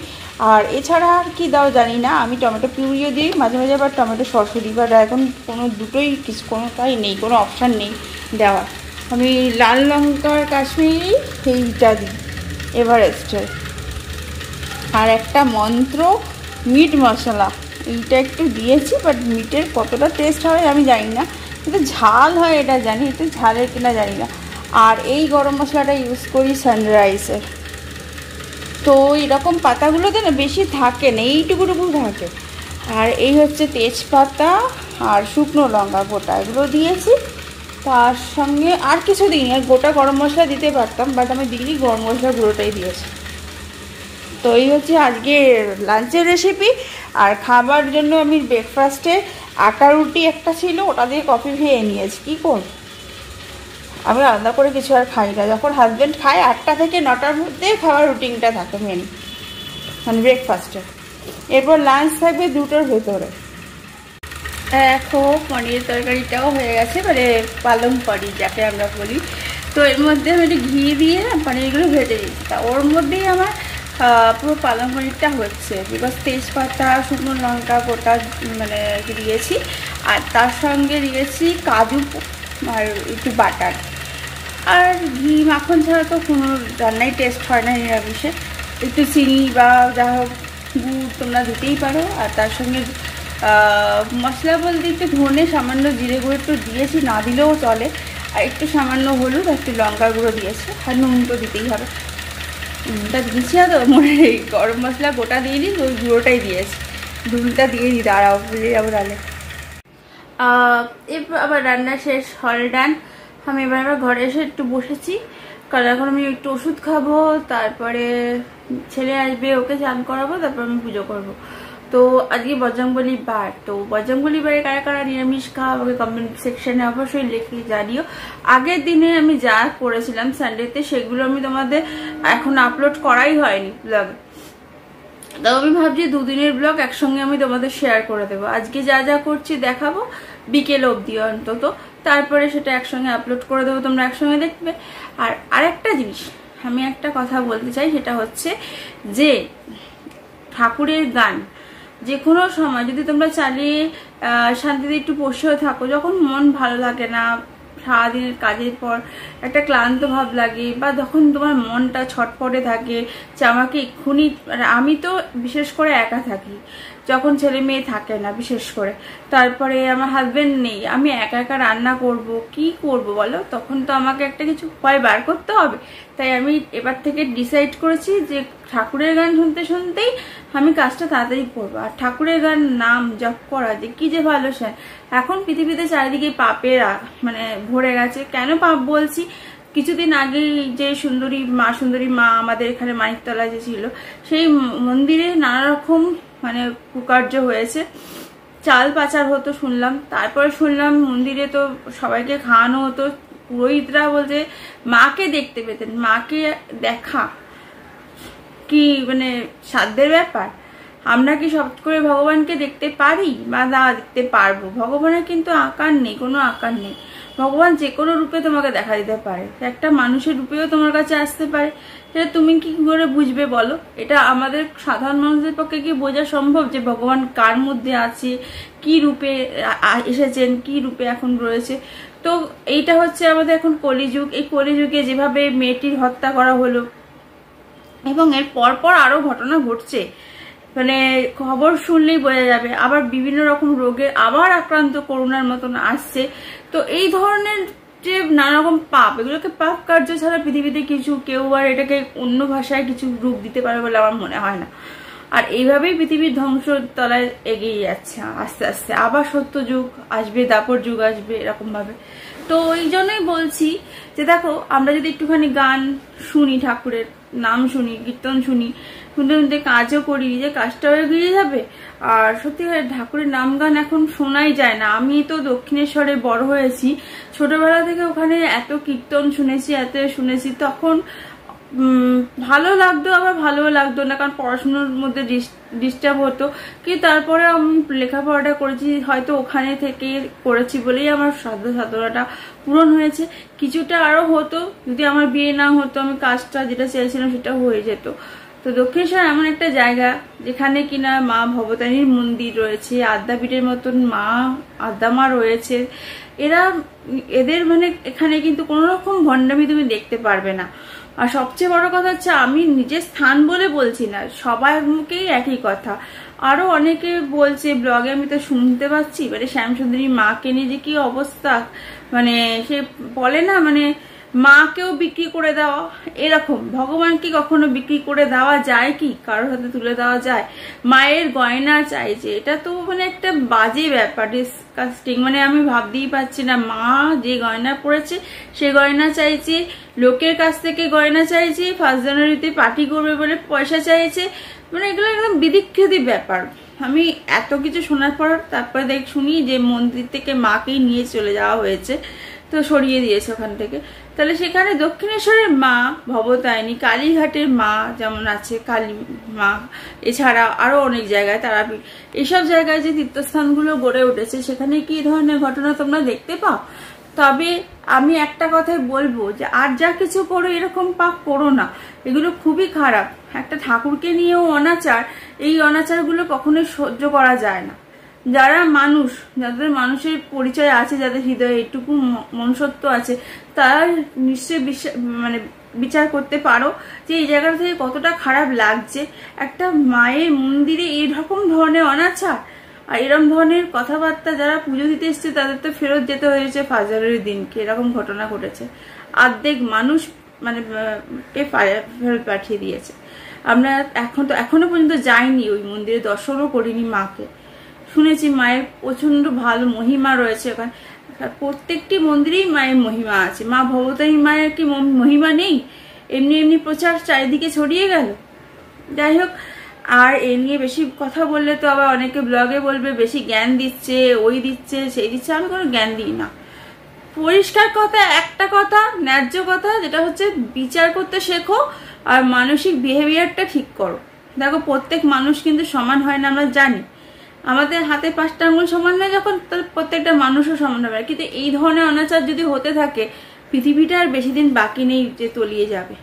আর এছাড়া আর কি দাও জানি না, আমি টমেটো পিউরিও দিই মাঝে মাঝে, আবার টমেটো সরষে দিই, বাট এখন দুটোই কিছু কোনোটাই নেই, কোনো অপশান নেই দেওয়ার। আমি লাল লঙ্কার কাশ্মীরি এইটা দিই এভারেস্টের, আর একটা মন্ত্র মিট মশলা এইটা একটু দিয়েছি, বাট মিটের কতটা টেস্ট হয় আমি জানি না, কিন্তু ঝাল হয় এটা জানি, এটা ঝালের কিনা জানি না। আর এই গরম মশলাটা ইউজ করি সানরাইজের। তো এরকম পাতাগুলোতে না বেশি থাকে না, এইটুকুটুকু থাকে। আর এই হচ্ছে তেজপাতা আর শুকনো লঙ্কা গোটা, এগুলো দিয়েছি। তার সঙ্গে আর কিছু দিইনি, আর গোটা গরম মশলা দিতে পারতাম, বাট আমি দিইনি, গরম মশলা গুঁড়োটাই দিয়েছি। তো এই হচ্ছে আজকে লাঞ্চের রেসিপি। আর খাবার জন্য আমি ব্রেকফাস্টে আটা রুটি একটা ছিল, ওটা দিয়ে কফি খেয়ে নিয়েছি। কী করব, আমি আলাদা করে কিছু আর খাই না, যখন হাজব্যান্ড খায় 8টা থেকে 9টার মধ্যে খাওয়ার রুটিনটা থাকে মেন, মানে ব্রেকফাস্টে। এরপর লাঞ্চ থাকবে 2টোর ভেতরে। এখন পনির তরকারিটাও হয়ে গেছে, মানে পালং পনির যাকে আমরা বলি। তো এর মধ্যে আমি একটু ঘি দিয়ে না পনিরগুলো ভেজে দিচ্ছি, তা ওর মধ্যেই আমার পুরো পালং পনিরটা হচ্ছে, বিকজ তেজপাতা শুকনো লঙ্কা গোটা মানে দিয়েছি, আর তার সঙ্গে দিয়েছি কাজু আর একটু বাটার। আর ঘি মাখন ছাড়া তো কোনো রান্নাই টেস্ট হয় না নিরামিষে। একটু চিনি বা যা হোক গুড় তোমরা দিতেই পারো। আর তার সঙ্গে মশলা বলতে একটু ধনে, সামান্য জিরে গুঁড়ো একটু দিয়েছি, না দিলেও চলে। আর একটু সামান্য হলুদ, একটু লঙ্কার গুঁড়ো দিয়েছি, আর নুন তো দিতেই হবে। নুনটা দিয়েছি, আর মনে গরম মশলা গোটা দিয়ে দিই, ওই গুঁড়োটাই দিয়েছি, নুনটা দিয়ে দিই, দাঁড়াও বুঝে যাবো তাহলে। এরপর আবার রান্না শেষ, হল ডান। আমি এবার ঘরে এসে একটু বসেছি, কারণ এখন আমি একটু ওষুধ খাবো, তারপরে ছেলে আসবে, ওকে চান করাবো, তারপর আমি পুজো করব। তো আজকে বজরংবলী বার, তো বজরংবলী বারে কারা কারা নিরামিষ খাওয়া আমাকে কমেন্ট সেকশনে অবশ্যই লিখে জানিও। আগের দিনে আমি যা করেছিলাম সানডেতে, সেগুলো আমি তোমাদের এখন আপলোড করাই হয়নি ব্লগে, তাও আমি ভাবছি 2 দিনের ব্লগ একসঙ্গে আমি তোমাদের শেয়ার করে দেবো। আজকে যা যা করছি দেখাবো বিকেল অবধি অন্তত, তারপরে সেটা একসঙ্গে আপলোড করে দেবো, তোমরা একসঙ্গে দেখবে। আর আরেকটা জিনিস, আমি একটা কথা বলতে চাই, সেটা হচ্ছে যে ঠাকুরের গান যে কোনো সময় যদি তোমরা চালিয়ে শান্তিতে একটু বসেও থাকো, যখন মন ভালো লাগে না, সারাদিনের কাজের পর একটা ক্লান্ত ভাব লাগে, বা যখন তোমার মনটা ছটফটে থাকে যে আমাকে এক্ষুনি, আমি তো বিশেষ করে একা থাকি যখন ছেলে মেয়ে থাকে না, বিশেষ করে তারপরে আমার হাজবেন্ড নেই, আমি একা একা রান্না করব, কি করব বলো, তখন তো আমাকে একটা কিছু উপায় বার করতে হবে। তাই আমি এবার থেকে ডিসাইড করেছি যে ঠাকুরের গান শুনতে শুনতেই আমি কাজটা তাড়াতাড়ি করবো। আর ঠাকুরের গান নাম জপ করা যে কি যে ভালো সে, এখন পৃথিবীতে চারিদিকে পাপের মানে ভরে গেছে। কেন পাপ বলছি, কিছুদিন আগেই যে সুন্দরী মা আমাদের এখানে মানিকতলা যে ছিল, সেই মন্দিরে নানা রকম মানে কুকার্য হয়েছে, চাল পাচার হতো শুনলাম। তারপরে শুনলাম মন্দিরে তো সবাইকে খাওয়ানো হতো, পুরোহিতরা বলতে মাকে দেখতে পেতেন। মাকে দেখা কি মানে সাধ্যের ব্যাপার? আমরা কি সব করে ভগবানকে দেখতে পারি বা না দেখতে পারবো? ভগবানের কিন্তু আকার নেই, কোনো আকার নেই। ভগবান যে কোনো রূপে তোমাকে দেখা দিতে পারে, একটা মানুষের রূপেও তোমার কাছে আসতে পারে। সেটা তুমি কি করে বুঝবে বলো? এটা আমাদের সাধারণ মানুষদের পক্ষে কি বোঝা সম্ভব যে ভগবান কার মধ্যে আছে, কি রূপে এসেছেন, কি রূপে এখন রয়েছে? তো এইটা হচ্ছে আমাদের এখন কলিযুগ। এই কলিযুগে যেভাবে মেয়েটির হত্যা করা হলো, এবং এর পরপর আরো ঘটনা ঘটছে, মানে খবর শুনলেই বোঝা যাবে। আবার বিভিন্ন রকম রোগের আবার আক্রান্ত করোনার মতন আসছে। তো এই ধরনের যে নানা রকম পাপ, এগুলোকে পাপ কার্য ছাড়া পৃথিবীতে কেউ আর এটাকে অন্য ভাষায় কিছু রূপ দিতে পারে বলে আমার মনে হয় না। আর এইভাবেই পৃথিবীর ধ্বংসর তলায় এগিয়ে যাচ্ছে আস্তে আস্তে। আবার সত্য যুগ আসবে, দাপর যুগ আসবে, এরকম ভাবে। তো এই জন্যই বলছি যে দেখো, আমরা যদি একটুখানি গান শুনি, ঠাকুরের নাম শুনি, কীর্তন শুনি, শুনতে শুনতে কাজও করি, যে কাজটাও এগিয়ে যাবে। আর সত্যি ঠাকুরের নাম গান এখন শোনাই যায় না। আমি তো দক্ষিণেশ্বরে বড় হয়েছি, ছোটবেলা থেকে ওখানে এত কীর্তন শুনেছি, তখন ভালো লাগতো, আবার ভালোও লাগতো না, কারণ পড়াশোনার মধ্যে ডিস্টার্ব হতো। কিন্তু তারপরে আমি লেখাপড়াটা করেছি, হয়তো ওখানে থেকে করেছি বলেই আমার সাধনাটা পূরণ হয়েছে। কিছুটা আরো হতো যদি আমার বিয়ে না হতো, আমি কাজটা যেটা চেয়েছিলাম সেটা হয়ে যেত। তো দক্ষিণেশ্বর এমন একটা জায়গা যেখানে কিনা মা ভবতারিণীর মন্দির রয়েছে, আদ্যাপীঠের মতন আদ্যামা রয়েছে। এদের মানে এখানে কিন্তু কোনো রকম ভণ্ডামি তুমি দেখতে পারবে না। আর সবচেয়ে বড় কথা হচ্ছে, আমি নিজের স্থান বলে বলছি না, সবার মুখেই একই কথা। আরো অনেকে বলছে ব্লগে, আমি তো শুনতে পাচ্ছি, মানে শ্যামসুন্দরী মাকে নিয়ে যে কি অবস্থা, মানে সে বলে না, মানে মাকেও বিক্রি করে দেওয়া, এরকম। ভগবান কি কখনো বিক্রি করে দেওয়া যায়? কি কারোর হাতে তুলে দেওয়া যায়? মায়ের গয়না চাইছে, এটা তো মানে একটা বাজে ব্যাপার, ডিসকাস্টিং। মানে আমি ভাবতেই পারছি না, মা যে গয়না পরেছে সে গয়না চাইছে, লোকের কাছ থেকে গয়না চাইছে, 1 জানুয়ারিতে পার্টি করবে বলে পয়সা চাইছে। মানে এগুলো একদম বিধিক্ষতি ব্যাপার। আমি এত কিছু শোনার পর তারপরে শুনি যে মন্দির থেকে মাকেই নিয়ে চলে যাওয়া হয়েছে, তো সরিয়ে দিয়েছে ওখান থেকে। তাহলে সেখানে দক্ষিণেশ্বরের মা ভবতারিণী, কালীঘাটের মা যেমন আছে কালী মা, এছাড়া আরো অনেক জায়গায় তারাপীঠ, এইসব জায়গায় যে তীর্থস্থানগুলো গড়ে উঠেছে, সেখানে কি ধরনের ঘটনা তোমরা দেখতে পাও? তবে আমি একটা কথাই বলবো যে আর যা কিছু করো, এরকম পাপ করো না, এগুলো খুবই খারাপ। একটা ঠাকুরকে নিয়েও অনাচার, এই অনাচারগুলো কখনোই সহ্য করা যায় না। যারা মানুষ, যাদের মানুষের পরিচয় আছে, যাদের হৃদয়ে এটুকু মনুষ্যত্ব আছে, তারা নিশ্চয়ই মানে বিচার করতে পারো যে এই জায়গা থেকে কতটা খারাপ লাগছে। একটা মায়ের মন্দিরে এইরকম ধরনের অনাচার আর এরকম ধরনের কথাবার্তা, যারা পুজো দিতে এসছে তাদের তো ফেরত যেতে হয়েছে 1 জানুয়ারির দিনকে, এরকম ঘটনা ঘটেছে। অর্ধেক মানুষ মানে ফেরত পাঠিয়ে দিয়েছে। আমরা এখনো পর্যন্ত যাইনি ওই মন্দিরে, দর্শনও করিনি মাকে। শুনেছি মায়ের প্রচন্ড ভালো মহিমা রয়েছে ওখানে, প্রত্যেকটি মন্দিরেই মায়ের মহিমা আছে। মা ভবতারিণী মায়ের কি মহিমা নেই? এমনি প্রচার চারিদিকে ছড়িয়ে গেল। যাই হোক, আর এ নিয়ে বেশি কথা বললে তো আবার অনেকে ব্লগে বলবে বেশি জ্ঞান দিচ্ছে, ওই দিচ্ছে সেই দিচ্ছে। আমি কোনো জ্ঞান দিই না। পরিষ্কার কথা, একটা কথা, ন্যায্য কথা, যেটা হচ্ছে বিচার করতে শেখো আর মানসিক বিহেভিয়ারটা ঠিক করো। দেখো, প্রত্যেক মানুষ কিন্তু সমান হয় না, আমরা জানি। আমাদের হাতে 5টা আঙুল সমান নয় যখন, তাহলে প্রত্যেকটা মানুষও সমান হবে। কিন্তু এই ধরনের অনাচার যদি হতে থাকে, পৃথিবীটা আর বেশি দিন বাকি নেই যে তলিয়ে যাবে।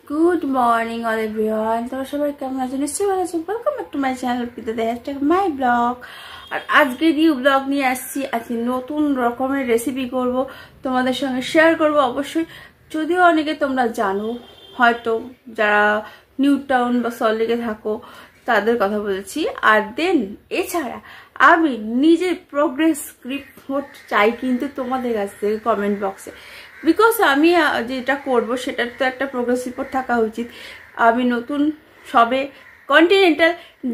গুড মর্নিং অল এভরিওয়ান, তোমরা সবাই কেমন আছো? নিশ্চয়ই ভালো আছো। Welcome back to my channel পিতাদের হ্যাশট্যাগ মাই ব্লগ। আর আজকে নিউ ব্লগ নিয়ে আসছি। আজকে নতুন রকমের রেসিপি করব, তোমাদের সঙ্গে শেয়ার করব অবশ্যই। যদিও অনেকে তোমরা জানো, হয়তো যারা নিউ টাউন বা সল্টলেকে থাকো তাদের কথা বলছি। আর দেন এছাড়া আমি নিজের প্রোগ্রেস রিপোর্ট চাই কিন্তু তোমাদের কাছ থেকে কমেন্ট বক্সে, বিকজ আমি যেটা করব সেটার তো একটা প্রোগ্রেস রিপোর্ট থাকা উচিত। আমি নতুন সবে কন্টিনেন্টাল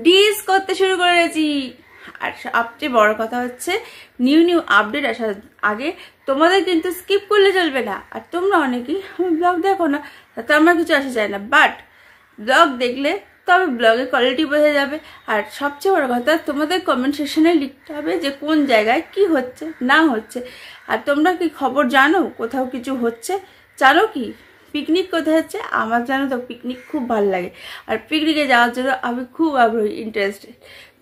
ডিশ করতে শুরু করেছি। আর সবচেয়ে বড় কথা হচ্ছে নিউ আপডেট আসার আগে তোমাদের কিন্তু স্কিপ করলে চলবে না। আর তোমরা অনেকেই আমার ব্লগ দেখো না, তাতে আমার কিছু আসা যায় না, বাট ব্লগ দেখলে তবে ব্লগের কোয়ালিটি বোঝা যাবে। আর সবচেয়ে বড় কথা, তোমাদের কমেন্ট সেকশনে লিখতে হবে যে কোন জায়গায় কি হচ্ছে না হচ্ছে। আর তোমরা কি খবর জানো কোথাও কিছু হচ্ছে? জানো কি পিকনিক কোথায় হচ্ছে? আমার জানো তো পিকনিক খুব ভালো লাগে, আর পিকনিকে যাওয়ার জন্য আমি খুব আগ্রহী, ইন্টারেস্টেড।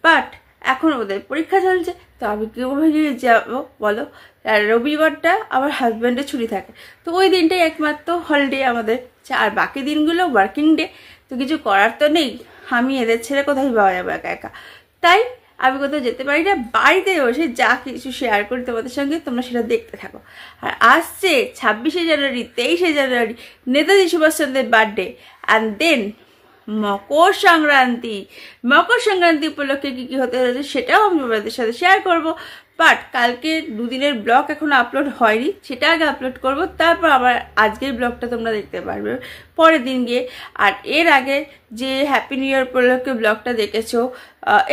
বাট এখন ওদের পরীক্ষা চলছে, তো আমি কীভাবে যাবো বলো? আর রবিবারটা আমার হাজব্যান্ডের ছুটি থাকে, তো ওই দিনটাই একমাত্র হলিডে আমাদের। আর বাকি দিনগুলো ওয়ার্কিং ডে, তো কিছু করার তো নেই। আমি এদের ছেড়ে কোথায় পাওয়া যাবো একা একা, তাই আমি কোথাও যেতে পারি না। বাড়িতে বসে যা কিছু শেয়ার করি তোমাদের সঙ্গে, তোমরা সেটা দেখতে থাকো। আর আসছে 26শে জানুয়ারি, 23শে জানুয়ারি Netaji সুভাষচন্দ্রের birthday, and then Makar Sankranti. Makar Sankranti উপলক্ষে কী কী হতে চলেছে সেটাও আমি তোমাদের সাথে শেয়ার করবো। বাট কালকে দুদিনের ব্লগ এখনো আপলোড হয়নি, সেটা আগে আপলোড করব, তারপর আবার আজকের ব্লগটা তোমরা দেখতে পারবে পরের দিন গিয়ে। আর এর আগে যে হ্যাপি নিউ ইয়ার উপলক্ষে ব্লগটা দেখেছো,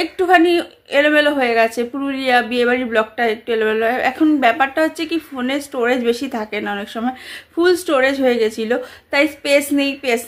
একটুখানি এলোমেলো হয়ে গেছে। পুরুলিয়া বিয়েবাড়ির ব্লগটা একটু এলোমেলো। এখন ব্যাপারটা হচ্ছে কি, ফোনে স্টোরেজ বেশি থাকে না, অনেক সময় ফুল স্টোরেজ হয়ে গেছিলো, তাই স্পেস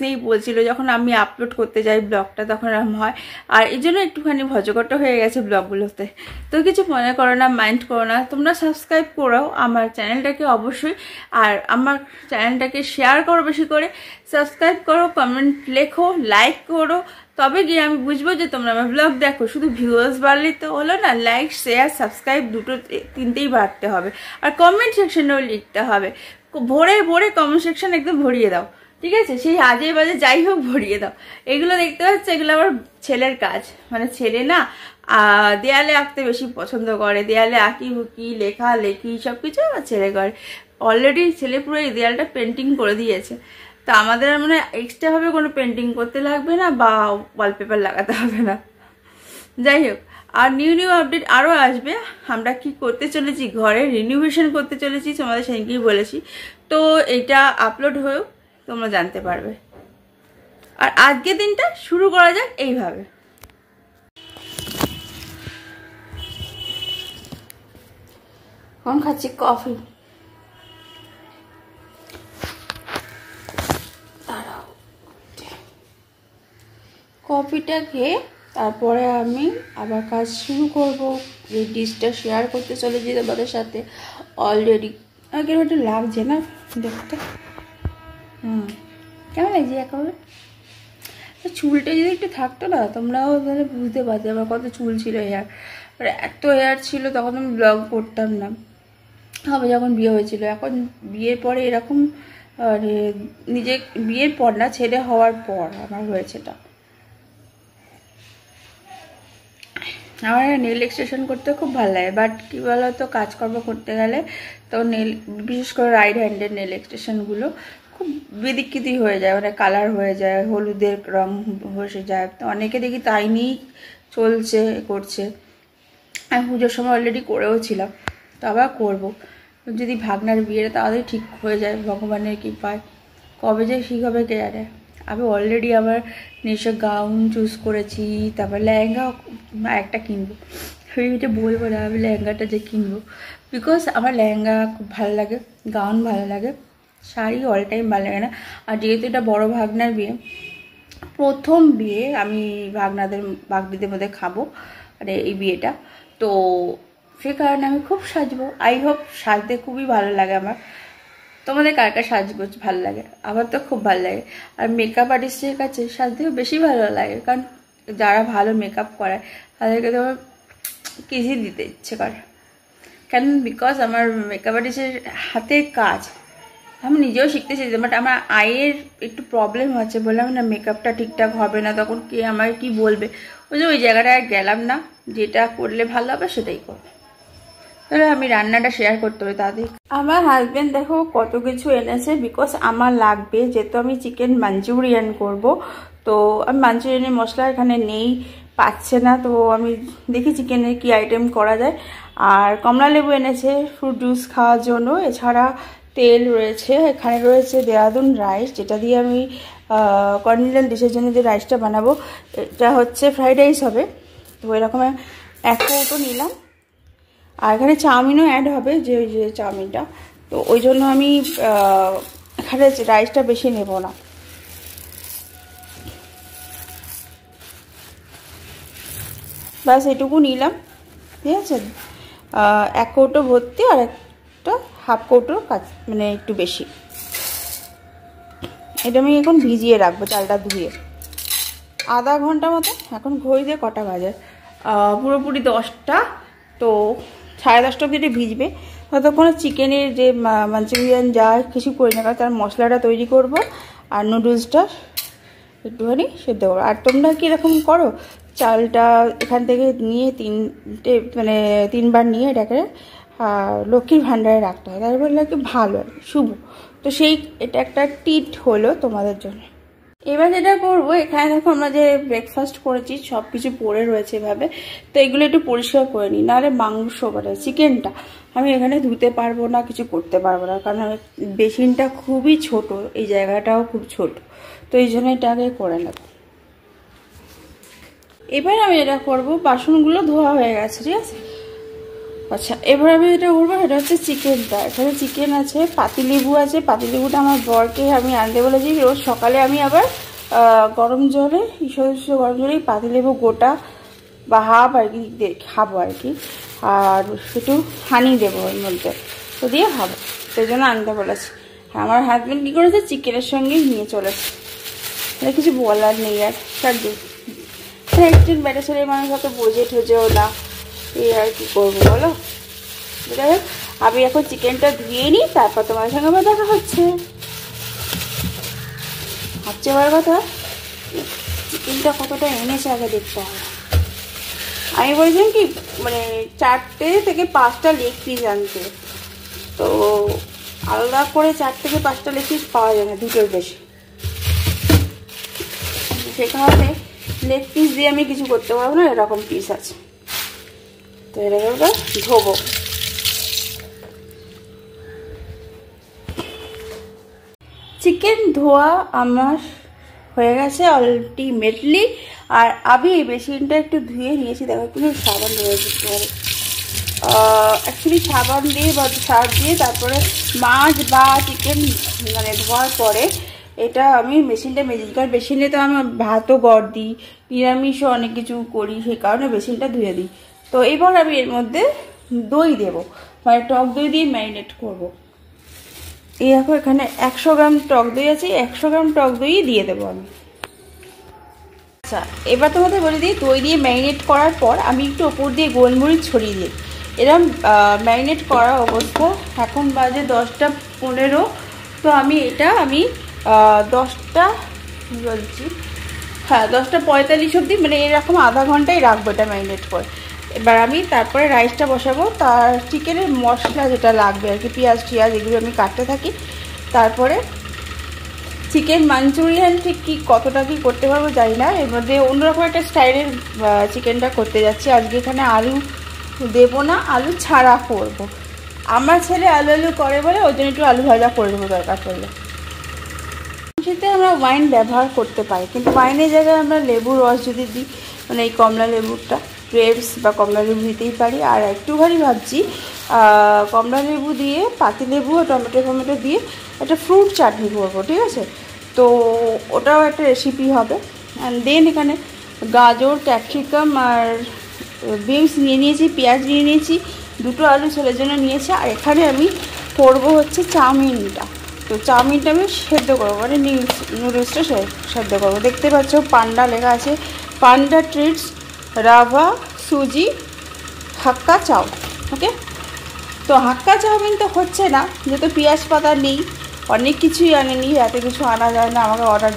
নেই বলছিল যখন আমি আপলোড করতে যাই ব্লগটা, তখন এরকম হয়। আর এই জন্য একটুখানি ভজকট হয়ে গেছে ব্লগগুলোতে। তো কিছু মনে করো না, মাইন্ড করো না, তোমরা সাবস্ক্রাইব করো আমার চ্যানেলটাকে অবশ্যই। আর আমার চ্যানেলটাকে শেয়ার করো বেশি করে, সাবস্ক্রাইব করো, কমেন্ট লেখো, লাইক করো, তবে গিয়ে আমি বুঝবো যে তোমরা আমার ব্লগ দেখো। শুধু ভিউয়ার্স বাড়লেই তো হলো না, লাইক শেয়ার সাবস্ক্রাইব দুটো তিনটেই বাড়তে হবে। আর কমেন্ট সেকশনেও লিখতে হবে, ভরে কমেন্ট সেকশন একদম ভরিয়ে দাও, ঠিক আছে? সেই আজে বাজে যাই হোক ভরিয়ে দাও। এগুলো দেখতে পাচ্ছ, এগুলো আমার ছেলের কাজ। মানে ছেলে না দেয়ালে আঁকতে বেশি পছন্দ করে, দেয়ালে আঁকি হুকি লেখা লেখি সব কিছু আমার ছেলে করে। অলরেডি ছেলে পুরো এই দেয়ালটা পেন্টিং করে দিয়েছে, তো আমাদের মানে এক্সট্রাভাবে কোনো পেন্টিং করতে লাগবে না বা ওয়ালপেপার লাগাতে হবে না। যাই হোক, আর নিউ আপডেট আরও আসবে। আমরা কি করতে চলেছি, ঘরে রিনোভেশন করতে চলেছি, তোমাদের সেদিনকেই বলেছি। তো এটা আপলোড হয়েও তোমরা জানতে পারবে। আর আজকের দিনটা শুরু করা যাক এইভাবে। এখন খাচ্ছি কফি। কফিটা খেয়ে তারপরে আমি আবার কাজ শুরু করব। এই ডিশটা শেয়ার করতে চলেছি তোমাদের সাথে। অলরেডি আমাকে একটু লাগছে না দেখতে, কেমন লাগছে একেবারে? চুলটা যদি একটু থাকতো না, তোমরাও তাহলে বুঝতে পারতে আমার কত চুল ছিল, হেয়ার। আর এত হেয়ার ছিল তখন আমি ব্লগ করতাম না, হবে যখন বিয়ে হয়েছিল। এখন বিয়ের পরে এরকম, মানে নিজে বিয়ের পর না, ছেলে হওয়ার পর আমার হয়েছে এটা। আমার নেল এক্সটেনশন করতে খুব ভালো লাগে, বাট কী বলো তো, কাজকর্ম করতে গেলে তো নেল, বিশেষ করে রাইট হ্যান্ডের নেল এক্সটেনশনগুলো খুব বেদিকিতি হয়ে যায়, মানে কালার হয়ে যায়, হলুদের রং বসে যায়। তো অনেকে দেখি তাই নিয়েই চলছে করছে। আমি পুজোর সময় অলরেডি করেও ছিলাম, তো আবার করবো। যদি ভাগনার বিয়েটা তাহলে ঠিক হয়ে যায় ভগবানের কৃপায়। কবে যে ঠিক হবে কে জানে। আমি অলরেডি আমার নিজস্ব গাউন চুজ করেছি, তারপর লেহেঙ্গা একটা কিনবো। আমি এটা বলবো না আমি লেহেঙ্গাটা যে কিনবো, বিকজ আমার লেহেঙ্গা খুব ভালো লাগে, গাউন ভালো লাগে, শাড়ি অল টাইম ভালো লাগে না। আর যেহেতু এটা বড় ভাগনার বিয়ে, প্রথম বিয়ে আমি ভাগ্নিদের মধ্যে খাবো, মানে এই বিয়েটা, তো সে কারণে আমি খুব সাজবো। আই হোপ সাজতে খুবই ভালো লাগে আমার। তোমাদের কার কার সাজগোজ ভালো লাগে? আমার তো খুব ভালো লাগে। আর মেকআপ আর্টিস্টের কাছে সাজতেও বেশি ভালো লাগে, কারণ যারা ভালো মেকআপ করায় তাদেরকে তো আমার কিসি দিতে ইচ্ছে করে। কেন? বিকজ আমার মেকআপ আর্টিস্টের হাতের কাজ আমি নিজেও শিখতে চাইছি, বাট আমার আয়ের একটু প্রবলেম হচ্ছে, বললাম না মেকআপটা ঠিকঠাক হবে না, তখন কে আমাকে কি বলবে, ওই জায়গাটায় গেলাম না। যেটা করলে ভালো হবে সেটাই করবো। তাহলে আমি রান্নাটা শেয়ার করতে হবে তাদের। আমার হাজব্যান্ড দেখো কত কিছু এনেছে, বিকজ আমার লাগবে, যেহেতু আমি চিকেন মাঞ্চুরিয়ান করব। তো আমি মাঞ্চুরিয়ানের মশলা এখানে নেই, পাচ্ছে না, তো আমি দেখি চিকেনের কি আইটেম করা যায়। আর কমলা লেবু এনেছে ফ্রুট জুস খাওয়ার জন্য। এছাড়া তেল রয়েছে, এখানে রয়েছে দেরাদুন রাইস, যেটা দিয়ে আমি কন্টিনেন্টাল ডিশের জন্য যে রাইসটা বানাবো, এটা হচ্ছে ফ্রাইড রাইস হবে। তো এরকম এক কৌটো নিলাম। আর এখানে চাউমিনও অ্যাড হবে, যে ওই যে চাউমিনটা, তো ওই জন্য আমি এখানে রাইসটা বেশি নেব না। ব্যাস এটুকু নিলাম, ঠিক আছে। এক কৌটো ভর্তি আর একটা হাফ কৌটোর কাজ, মানে একটু বেশি। এটা আমি এখন ভিজিয়ে রাখবো, চালটা ধুয়ে আধা ঘন্টা মতো। এখন ঘড়িতে কটা বাজে, পুরোপুরি 10টা, তো 10:30 অবধি ভিজবে। ততক্ষণে চিকেনের যে মাঞ্চুরিয়ান যা কিছু করি না তার মশলাটা তৈরি করব, আর নুডলসটা একটুখানি সেদ্ধ করবো। আর তোমরা কীরকম করো, চালটা এখান থেকে নিয়ে মানে 3বার নিয়ে এটাকে লক্ষ্মীর ভাণ্ডারে রাখতে হয়, তারপরে নাকি ভালো শুভ। তো এটা একটা টিট হলো তোমাদের জন্য। এবার যেটা করবো, এখানে দেখো আমরা যে ব্রেকফাস্ট করেছি সব কিছু পড়ে রয়েছে এভাবে, তো এগুলো একটু পরিষ্কার করে নিই, নাহলে মাংস মানে চিকেনটা আমি এখানে ধুতে পারবো না, কিছু করতে পারবো না, কারণ বেসিনটা খুবই ছোট, এই জায়গাটাও খুব ছোট, তো এই জন্য এটা আগে করে নেব। এবার আমি এটা করবো, বাসনগুলো ধোয়া হয়ে গেছে, ঠিক আছে। আচ্ছা, এবার আমি যেটা করবো সেটা হচ্ছে চিকেনটা। এখানে চিকেন আছে, পাতিলেবু আছে, পাতিলেবুটা আমার বরকে আমি আনতে বলেছি। রোজ সকালে আমি আবার গরম জলে গরম জলে পাতিলেবু গোটা বা হাফ আর কি খাবো আর কি, আর একটু হানি দেবো ওর মধ্যে, তো দিয়ে খাবো, সেই জন্য আনতে বলেছি। আমার হাজব্যান্ড কী করেছে, চিকেনের সঙ্গেই নিয়ে চলেছে, এটা কিছু বলার নেই। আর একজন বেটা ছেলের মানুষ অত বোঝে ঠোঝেও না, এই আর কি করবো বলো। যাই হোক, আমি এখন চিকেনটা ধুয়ে নিই, তারপর তোমার সঙ্গে আবার দেখা হচ্ছে। এবার কথা, চিকেনটা কতটা এনেছে আগে দেখতে হবে। আমি বলছিলাম কি, মানে 4 থেকে 5টা লেগ পিস আনতে, তো আলাদা করে 4 থেকে 5টা লেগ পিস পাওয়া যায় না, 2টোর বেশি। সে কারণে লেগ পিস দিয়ে আমি কিছু করতে পারবো না, এরকম পিস আছে, তো এরকম ধোবো। চিকেন ধোয়া আমার হয়ে গেছে আলটিমেটলি। আর আমি এই বেসিনটা একটু ধুয়ে নিয়েছি, দেখো একটু সাবান রয়েছে, অ্যাকচুয়ালি সাবান দিয়ে বা সার্ফ দিয়ে তারপরে মাছ বা চিকেন মানে ধোয়ার পরে এটা আমি মেশিনটা মেজেছি, কারণ বেসিনে তো আমি ভাতও গড় দিই, নিরামিষও অনেক কিছু করি, সেই কারণে বেসিনটা ধুয়ে দিই। তো এবার আমি এর মধ্যে দই দেবো, মানে টক দই দিয়ে ম্যারিনেট করবো। এই দেখো এখানে 100 গ্রাম টক দই আছে, 100 গ্রাম টক দই দিয়ে দেবো আমি। আচ্ছা, এবার তোমাদের বলে দিই, দই দিয়ে ম্যারিনেট করার পর আমি একটু ওপর দিয়ে গোলমরিচ ছড়িয়ে দিই। এরকম ম্যারিনেট করা অবস্থা, এখন বাজে 10টা 15, তো আমি 10টা বলছি, হ্যাঁ 10টা 45 অবধি, মানে এরকম আধা ঘন্টায় রাখবো এটা ম্যারিনেট করে। এবার আমি তারপরে রাইসটা বসাবো, তার চিকেনের মশলা যেটা লাগবে আর কি, পেঁয়াজ টিয়াজ এগুলো আমি কাটতে থাকি। তারপরে চিকেন মাঞ্চুরিয়ান ঠিক কি কতটা কি করতে পারবো জানি না, এর মধ্যে অন্যরকম একটা স্টাইলের চিকেনটা করতে যাচ্ছি আজকে। এখানে আলু দেবো না, আলু ছাড়া করবো। আমার ছেলে আলু করে বলে ওই জন্য একটু আলু ভাজা করে দেবো দরকার পড়লে। সেটা আমরা ওয়াইন ব্যবহার করতে পারি, কিন্তু ওয়াইনের জায়গায় আমরা লেবুর রস যদি দিই, মানে এই কমলা লেবুটা, গ্রেপস বা কমলা লেবু দিতেই পারি। আর একটুখানি ভাবছি কমলা লেবু দিয়ে, পাতিলেবু ও টমেটো দিয়ে একটা ফ্রুট চাটনি করবো, ঠিক আছে। তো ওটাও একটা রেসিপি হবে। অ্যান্ড দেন এখানে গাজর, ক্যাপসিকাম আর বিনস নিয়ে নিয়েছি, পেঁয়াজ নিয়ে নিয়েছি, 2টো আলু ছেলের জন্য নিয়েছি। আর এখানে আমি করবো হচ্ছে চাউমিনটা। তো চাউমিনটা আমি সেদ্ধ করবো, মানে নুডলসটা সেদ্ধ করবো। দেখতে পাচ্ছ পান্ডা লেখা আছে, পান্ডা ট্রিটস রাভা সুজি হাক্কা চাউ, ওকে। তো হাক্কা চাউমিন তো হচ্ছে না, যেহেতু পেঁয়াজ পাতা নেই, অনেক কিছুই আনেনি, এত কিছু আনা যায় না, আমাকে অর্ডার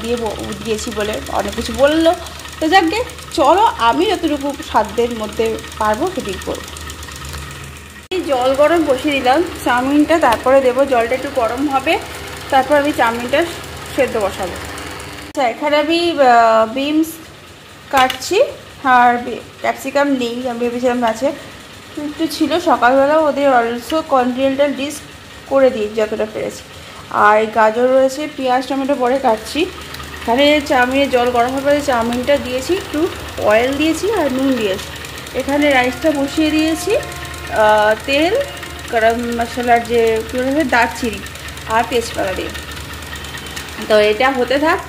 দিয়েছি বলে অনেক কিছু বললো। তো যাকে চলো আমি যতটুকু সাধ্যের মধ্যে পারবো সেটাই করবো। জল গরম বসিয়ে দিলাম চাউমিনটা, তারপরে দেবো, জলটা একটু গরম হবে, তারপর আমি চাউমিনটা সেদ্ধ বসাবো। আচ্ছা, এখানে আমি বিনস কাটছি, আর ক্যাপসিকাম নেই, আমি ভেবেছিলাম আছে, একটু ছিল সকালবেলা, ওদের অলসো কন্টিনেন্টাল ডিশ করে দিই যতটা পেরেছি। আর এই গাজর রয়েছে, পেঁয়াজ টমেটো পরে কাটছি। এখানে চাউমিনে জল গরম হবে, চাউমিনটা দিয়েছি, একটু অয়েল দিয়েছি আর নুন দিয়েছি। এখানে রাইসটা বসিয়ে দিয়েছি, তেল, গরম মশলার যে দারচিনি আর তেজপাতা দিয়ে। তো এটা হতে থাক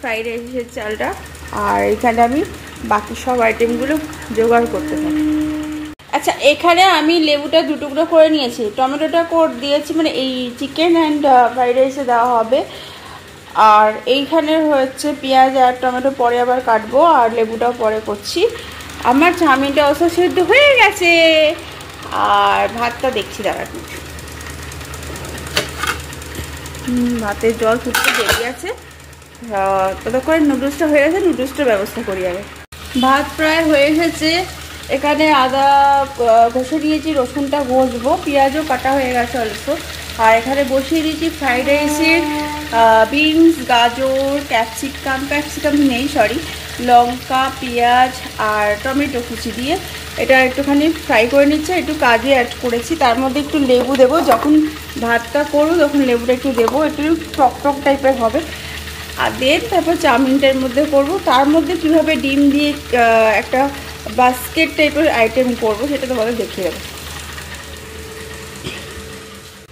ফ্রাইড রাইসের চালটা, আর এখানে আমি বাকি সব আইটেমগুলো জোগাড় করতে থাকি। আচ্ছা, এখানে আমি লেবুটা 2 টুকরো করে নিয়েছি, টমেটোটা দিয়েছি, মানে এই চিকেন অ্যান্ড ফ্রাইড রাইসে দেওয়া হবে। আর এইখানে হচ্ছে পেঁয়াজ আর টমেটো পরে আবার কাটবো, আর লেবুটাও পরে করছি। আমার চাউমিনটা অবশ্য সেদ্ধ হয়ে গেছে, আর ভাতটা দেখছি দাঁড়ানো, ভাতের জল ফুটতে দেরি আছে, ততক্ষণ নুডলসটা হয়ে গেছে, নুডলসটার ব্যবস্থা করি আগে। ভাত প্রায় হয়ে গেছে, এখানে আদা ঘষে দিয়েছি, রসুনটা ঘষবো, পেঁয়াজও কাটা হয়ে গেছে অল্প। আর এখানে বসিয়ে দিয়েছি ফ্রাইড রাইসের বিনস, গাজর, ক্যাপসিকাম নেই সরি, লঙ্কা, পেঁয়াজ আর টমেটো কুচি দিয়ে এটা একটুখানি ফ্রাই করে নিচ্ছে, একটু কাজু অ্যাড করেছি, তার মধ্যে একটু লেবু দেবো, যখন ভাতটা করবো তখন লেবুটা একটু দেবো, একটু টক টাইপের হবে। আর দেন তারপর চাউমিনটার মধ্যে করব, তার মধ্যে কীভাবে ডিম দিয়ে একটা বাস্কেট টাইপের আইটেম করবো সেটা তোমাদের দেখিয়ে দেবো।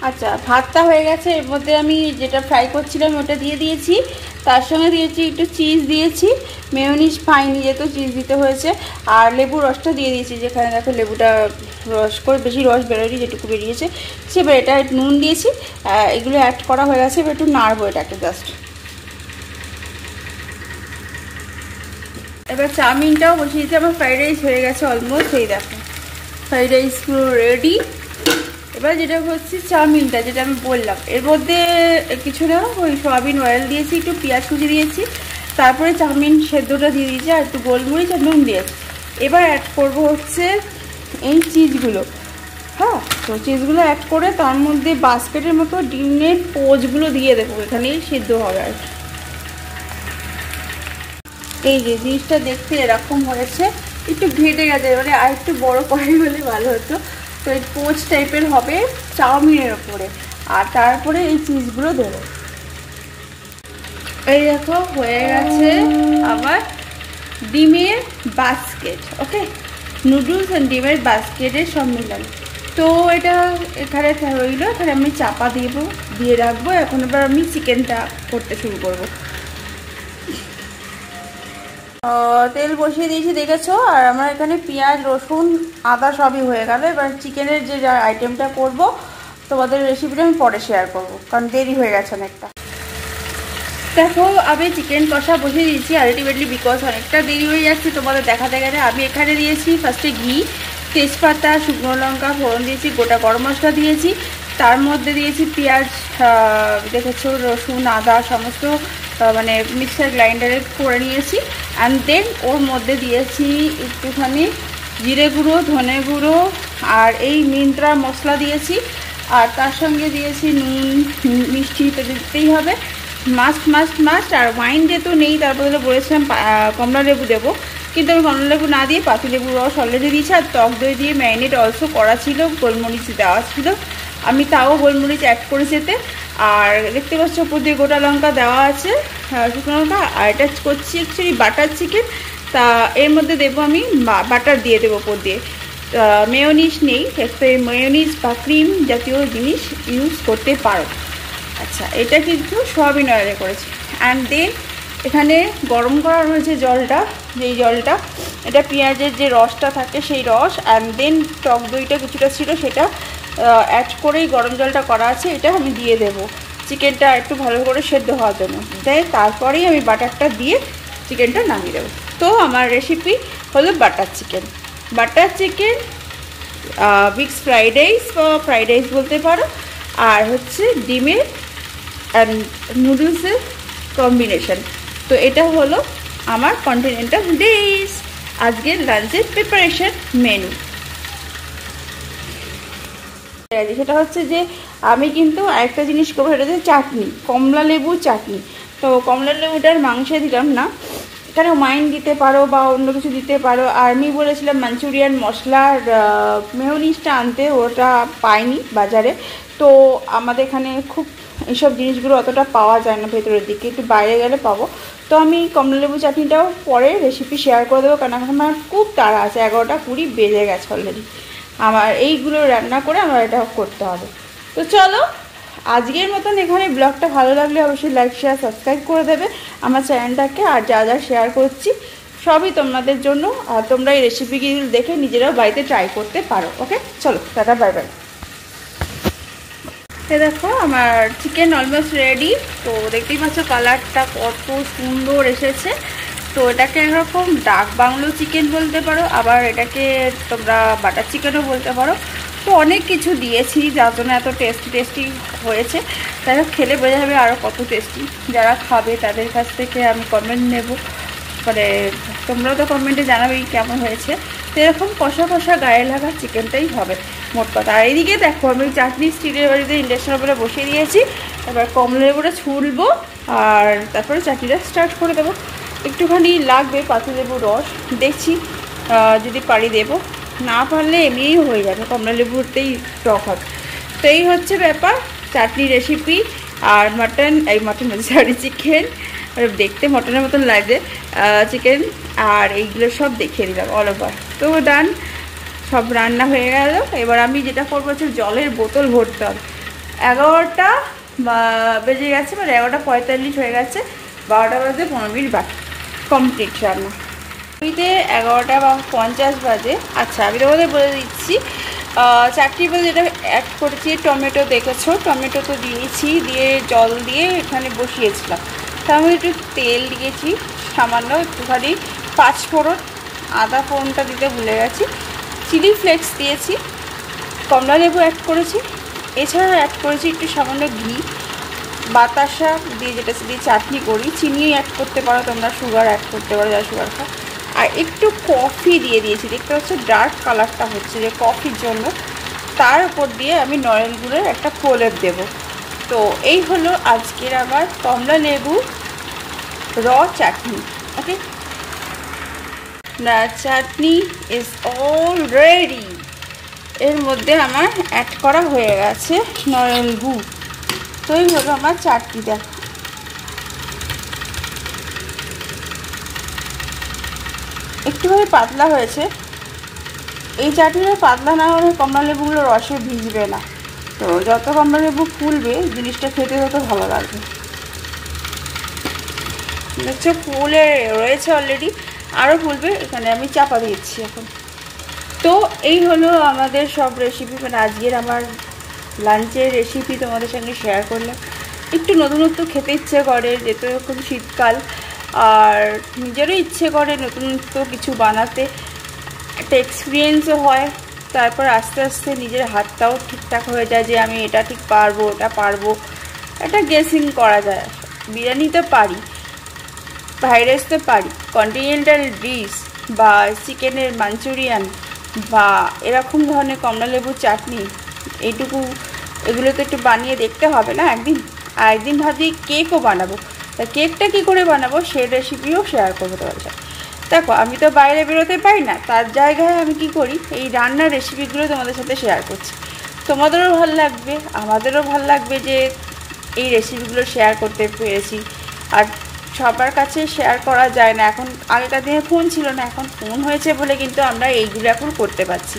আচ্ছা, ভাতটা হয়ে গেছে, এর মধ্যে আমি যেটা ফ্রাই করছিলাম ওটা দিয়ে দিয়েছি, তার সঙ্গে দিয়েছি একটু চিজ দিয়েছি, মেয়োনিজ পাইনি যেহেতু চিজ দিতে হয়েছে, আর লেবুর রসটা দিয়ে দিয়েছি, যেখানে দেখো লেবুটা রস করে, বেশি রস বেরোয়নি, যেটুকু বেরিয়েছে সেবার এটা নুন দিয়েছি, এগুলো অ্যাড করা হয়ে গেছে। এবার একটু নাড়বো এটাকে জাস্ট। এবার চাউমিনটাও বসিয়ে দিয়েছি, আমার ফ্রাইড রাইস হয়ে গেছে অলমোস্ট, এই দেখো ফ্রাইড রাইস পুরো রেডি। এবার যেটা হচ্ছে চাউমিনটা, যেটা আমি বললাম, এর মধ্যে কিছু না, ওই সয়াবিন অয়েল দিয়েছি, একটু পেঁয়াজ কুচি দিয়েছি, তারপরে চাউমিন সেদ্ধটা দিয়ে দিয়েছি, আর একটু গোলমরিচ আর নুন দিয়েছি। এবার অ্যাড করবো হচ্ছে এই চিজগুলো, হ্যাঁ, তো চিজগুলো অ্যাড করে তার মধ্যে বাস্কেটের মতো ডিমের পোচগুলো দিয়ে দেবো, এখানেই সিদ্ধ হবে। আর এই যে জিনিসটা দেখতে এরকম হয়েছে, একটু ঘেটে গেছে, মানে আর একটু বড় কড়াই হলে ভালো হতো। তো এই পোচ টাইপের হবে চাউমিনের ওপরে, আর তারপরে এই চিজগুলো দেবো। এই দেখো হয়ে গেছে আবার ডিমের বাস্কেট, ওকে, নুডলস অ্যান্ড ডিমের বাস্কেটের সম্মিলন। তো এটা এখানে রইলো, এখানে আমি চাপা দিয়ে রাখবো। এখন এবার আমি চিকেনটা করতে শুরু করবো। তেল বসিয়ে দিয়েছি দেখেছো, আর আমার এখানে পেঁয়াজ, রসুন, আদা সবই হয়ে গেল। এবার চিকেনের যে আইটেমটা করব তোমাদের রেসিপিটা আমি পরে শেয়ার করব, কারণ দেরি হয়ে গেছে অনেকটা। দেখো আমি চিকেন কষা বসিয়ে দিয়েছি আলটিমেটলি, বিকজ অনেকটা দেরি হয়ে যাচ্ছে তোমাদের দেখাতে গেলে। আমি এখানে দিয়েছি ফার্স্টে ঘি, তেজপাতা, শুকনো লঙ্কা ফোড়ন দিয়েছি, গোটা গরম মশলা দিয়েছি, তার মধ্যে দিয়েছি পেঁয়াজ, দেখেছো, রসুন, আদা সমস্ত মানে মিক্সার গ্রাইন্ডারে করে নিয়েছি। অ্যান্ড দেন ওর মধ্যে দিয়েছি একটুখানি জিরে গুঁড়ো, ধনে গুঁড়ো আর এই মিন্ত্রা মশলা দিয়েছি, আর তার সঙ্গে দিয়েছি নুন, মিষ্টি তো দিতেই হবে, মাস্ট। আর ওয়াইন যেহেতু নেই, তারপরে বলেছিলাম কমলা লেবু দেবো, কিন্তু আমি কমলা লেবু না দিয়ে পাতি লেবুর রস অলরেডি দিয়েছি, আর টক দই দিয়ে ম্যারিনেট অলসো করা ছিল, গোলমরিচ দেওয়া ছিল, আমি তাও গোলমরিচ অ্যাড করেছি এতে। আর দেখতে পাচ্ছ উপর দিয়ে গোটা লঙ্কা দেওয়া আছে, শুকনো লঙ্কা। আর এটা করছি অ্যাকচুয়ালি বাটার চিকেন, তা এর মধ্যে দেবো আমি বাটার দিয়ে দেবো উপর দিয়ে, মেয়োনিজ নেই, মেয়োনিজ বা ক্রিম জাতীয় জিনিস ইউজ করতে পারো। আচ্ছা, এটা কিন্তু সয়াবিন অয়েলে করেছি। অ্যান্ড দেন এখানে গরম করা রয়েছে জলটা, যেই জলটা, এটা পেঁয়াজের যে রসটা থাকে সেই রস, অ্যান্ড দেন টক দইটা কিছুটা ছিল সেটা অ্যাড করেই গরম জলটা করা আছে, এটা আমি দিয়ে দেবো চিকেনটা একটু ভালো করে সেদ্ধ হওয়ার জন্য। দেন তারপরেই আমি বাটারটা দিয়ে চিকেনটা নামিয়ে দেবো। তো আমার রেসিপি হলো butter chicken mix fried rice বা ফ্রাইড রাইস বলতে পারো। আর হচ্ছে ডিমের অ্যান্ড নুডলসের কম্বিনেশন। তো এটা হলো আমার কন্টিনেন্টাল ডিশ, আজকের লাঞ্চের প্রিপারেশন মেনু। সেটা হচ্ছে যে আমি কিন্তু আরেকটা জিনিস করবো, সেটা হচ্ছে চাটনি, কমলা লেবু চাটনি। তো কমলা লেবুটার মাংসে দিলাম না, এখানে ওয়াইন দিতে পারো বা অন্য কিছু দিতে পারো। আর আমি বলেছিলাম মাঞ্চুরিয়ান মশলার মেয়োনিজটা আনতে, ওটা পাইনি বাজারে। তো আমাদের এখানে খুব এইসব জিনিসগুলো অতটা পাওয়া যায় না ভেতরের দিকে, একটু বাইরে গেলে পাবো। তো আমি কমলা লেবু চাটনিটাও পরে রেসিপি শেয়ার করে দেবো, কারণ এখন আমার খুব তাড়া আছে, 11টা 20 বেজে গেছে অলরেডি। আমার এইগুলো রান্না করে আমার এটা করতে হবে। তো চলো আজকের মতন এখানে ব্লগটা ভালো লাগলে অবশ্যই লাইক শেয়ার সাবস্ক্রাইব করে দেবে আমার চ্যানেলটাকে। আর যা যা শেয়ার করছি সবই তোমাদের জন্য, আর তোমরা এই রেসিপিগুলো দেখে নিজেরাও বাড়িতে ট্রাই করতে পারো। ওকে, চলো টাটা, বাই বাই। দেখো আমার চিকেন অলমোস্ট রেডি। তো দেখতেই পাচ্ছ কালারটা কত সুন্দর এসেছে। তো এটাকে এরকম ডাক বাংলো চিকেন বলতে পারো, আবার এটাকে তোমরা বাটার চিকেনও বলতে পারো। তো অনেক কিছু দিয়েছি যার জন্য এত টেস্টি হয়েছে। তাই খেলে বোঝা যাবে আরও কত টেস্টি। যারা খাবে তাদের কাছ থেকে আমি কমেন্ট নেব, মানে তোমরাও তো কমেন্টে জানাবেই কেমন হয়েছে। তো এরকম কষা কষা গায়ে লাগা চিকেনটাই হবে মোট কথা। আর এইদিকে দেখো আমি চাটনি স্টিলের বাড়িতে ইন্ডাকশনের উপরে বসিয়ে দিয়েছি। এবার কমলা লেবুটা ছুলবো আর তারপরে চাটনিটা স্টার্ট করে দেবো। একটুখানি লাগবে পাতিলেবুর রস, দেখছি যদি পারি দেবো, না পারলে এমনিই হয়ে যাবে, কমলা লেবুতেই টক হবে। তো এই হচ্ছে ব্যাপার চাটনি রেসিপি। আর মাটন সরি চিকেন, দেখতে মটনের মতন লাগে চিকেন, আর এইগুলো সব দেখিয়ে দিলাম অল ওভার। তো ডান, সব রান্না হয়ে গেল। এবার আমি যেটা করবো হচ্ছে জলের বোতল ভরতে হবে। 11টা বেজে গেছে, মানে 11:45 হয়ে গেছে, 12টা বাজে 15 মিনিট বাকি কমপ্লিট রান্না। ওইতে 11:50 বাজে। আচ্ছা আমি তোমাদের বলে দিচ্ছি চাটনির মধ্যে যেটা অ্যাড করেছি, টমেটো দেখেছো, টমেটো তো দিয়েছি, দিয়ে জল দিয়ে এখানে বসিয়েছিলাম। তার মধ্যে একটু তেল দিয়েছি সামান্য, একটুখানি 5 ফোড়ন, আদা ফোড়নটা দিতে ভুলে গেছি, চিলি ফ্লেক্স দিয়েছি, কমলা লেবু অ্যাড করেছি, এছাড়াও অ্যাড করেছি একটু সামান্য ঘি, বাতাসা দিয়ে যেটা দিয়ে চাটনি করি, চিনিও অ্যাড করতে পারো তোমরা, সুগার অ্যাড করতে পারো যারা সুগার খাও। আর একটু কফি দিয়ে দিয়েছি, দেখতে হচ্ছে ডার্ক কালারটা হচ্ছে যে কফির জন্য। তার উপর দিয়ে আমি নরেল গুড়ের একটা প্রলেপ দেবো। তো এই হলো আজকের আমার কমলা লেবু র চাটনি। Okay, the chutney is all ready. এর মধ্যে আমার অ্যাড করা হয়ে গেছে নরেল গুড়। তো এই হলো আমার চাটনি। দেখো একটুখানি পাতলা হয়েছে, এই চাটনিটা পাতলা না হলে কমলা লেবুগুলো রসে ভিজবে না। তো যত কমলা লেবু ফুলবে জিনিসটা খেতে তত ভালো লাগবে। দেখছো ফুলে রয়েছে অলরেডি, আরও ফুলবে। এখানে আমি চাপা দিচ্ছি এখন। তো এই হলো আমাদের সব রেসিপি, মানে আজকের আমার লাঞ্চের রেসিপি তোমাদের সঙ্গে শেয়ার করলাম। একটু নতুনত্ব খেতে ইচ্ছে করে, যেহেতু এখন শীতকাল, আর নিজেরও ইচ্ছে করে নতুনত্ব কিছু বানাতে, একটা এক্সপিরিয়েন্সও হয়। তারপর আস্তে আস্তে নিজের হাতটাও ঠিকঠাক হয়ে যায় যে আমি এটা ঠিক পারবো, ওটা পারবো, একটা গেসিং করা যায়। বিরিয়ানি তো পারি, ফ্রাইড রাইস তো পারি, কন্টিনেন্টাল ডিশ বা চিকেনের মাঞ্চুরিয়ান বা এরকম ধরনের কমলা লেবুর চাটনি, এইটুকু এগুলো তো একটু বানিয়ে দেখতে হবে না একদিন। আর একদিন ভাবছি কেকও বানাবো। তা কেকটা কী করে বানাবো সেই রেসিপিও শেয়ার করবো তোমাদের সাথে। দেখো আমি তো বাইরে বেরোতে পারি না, তার জায়গায় আমি কি করি, এই রান্নার রেসিপিগুলো তোমাদের সাথে শেয়ার করছি। তোমাদেরও ভালো লাগবে, আমাদেরও ভালো লাগবে যে এই রেসিপিগুলো শেয়ার করতে পেরেছি। আর সবার কাছে শেয়ার করা যায় না এখন, আগেকার দিনে ফোন ছিল না, এখন ফোন হয়েছে বলে কিন্তু আমরা এইগুলো এখন করতে পারছি।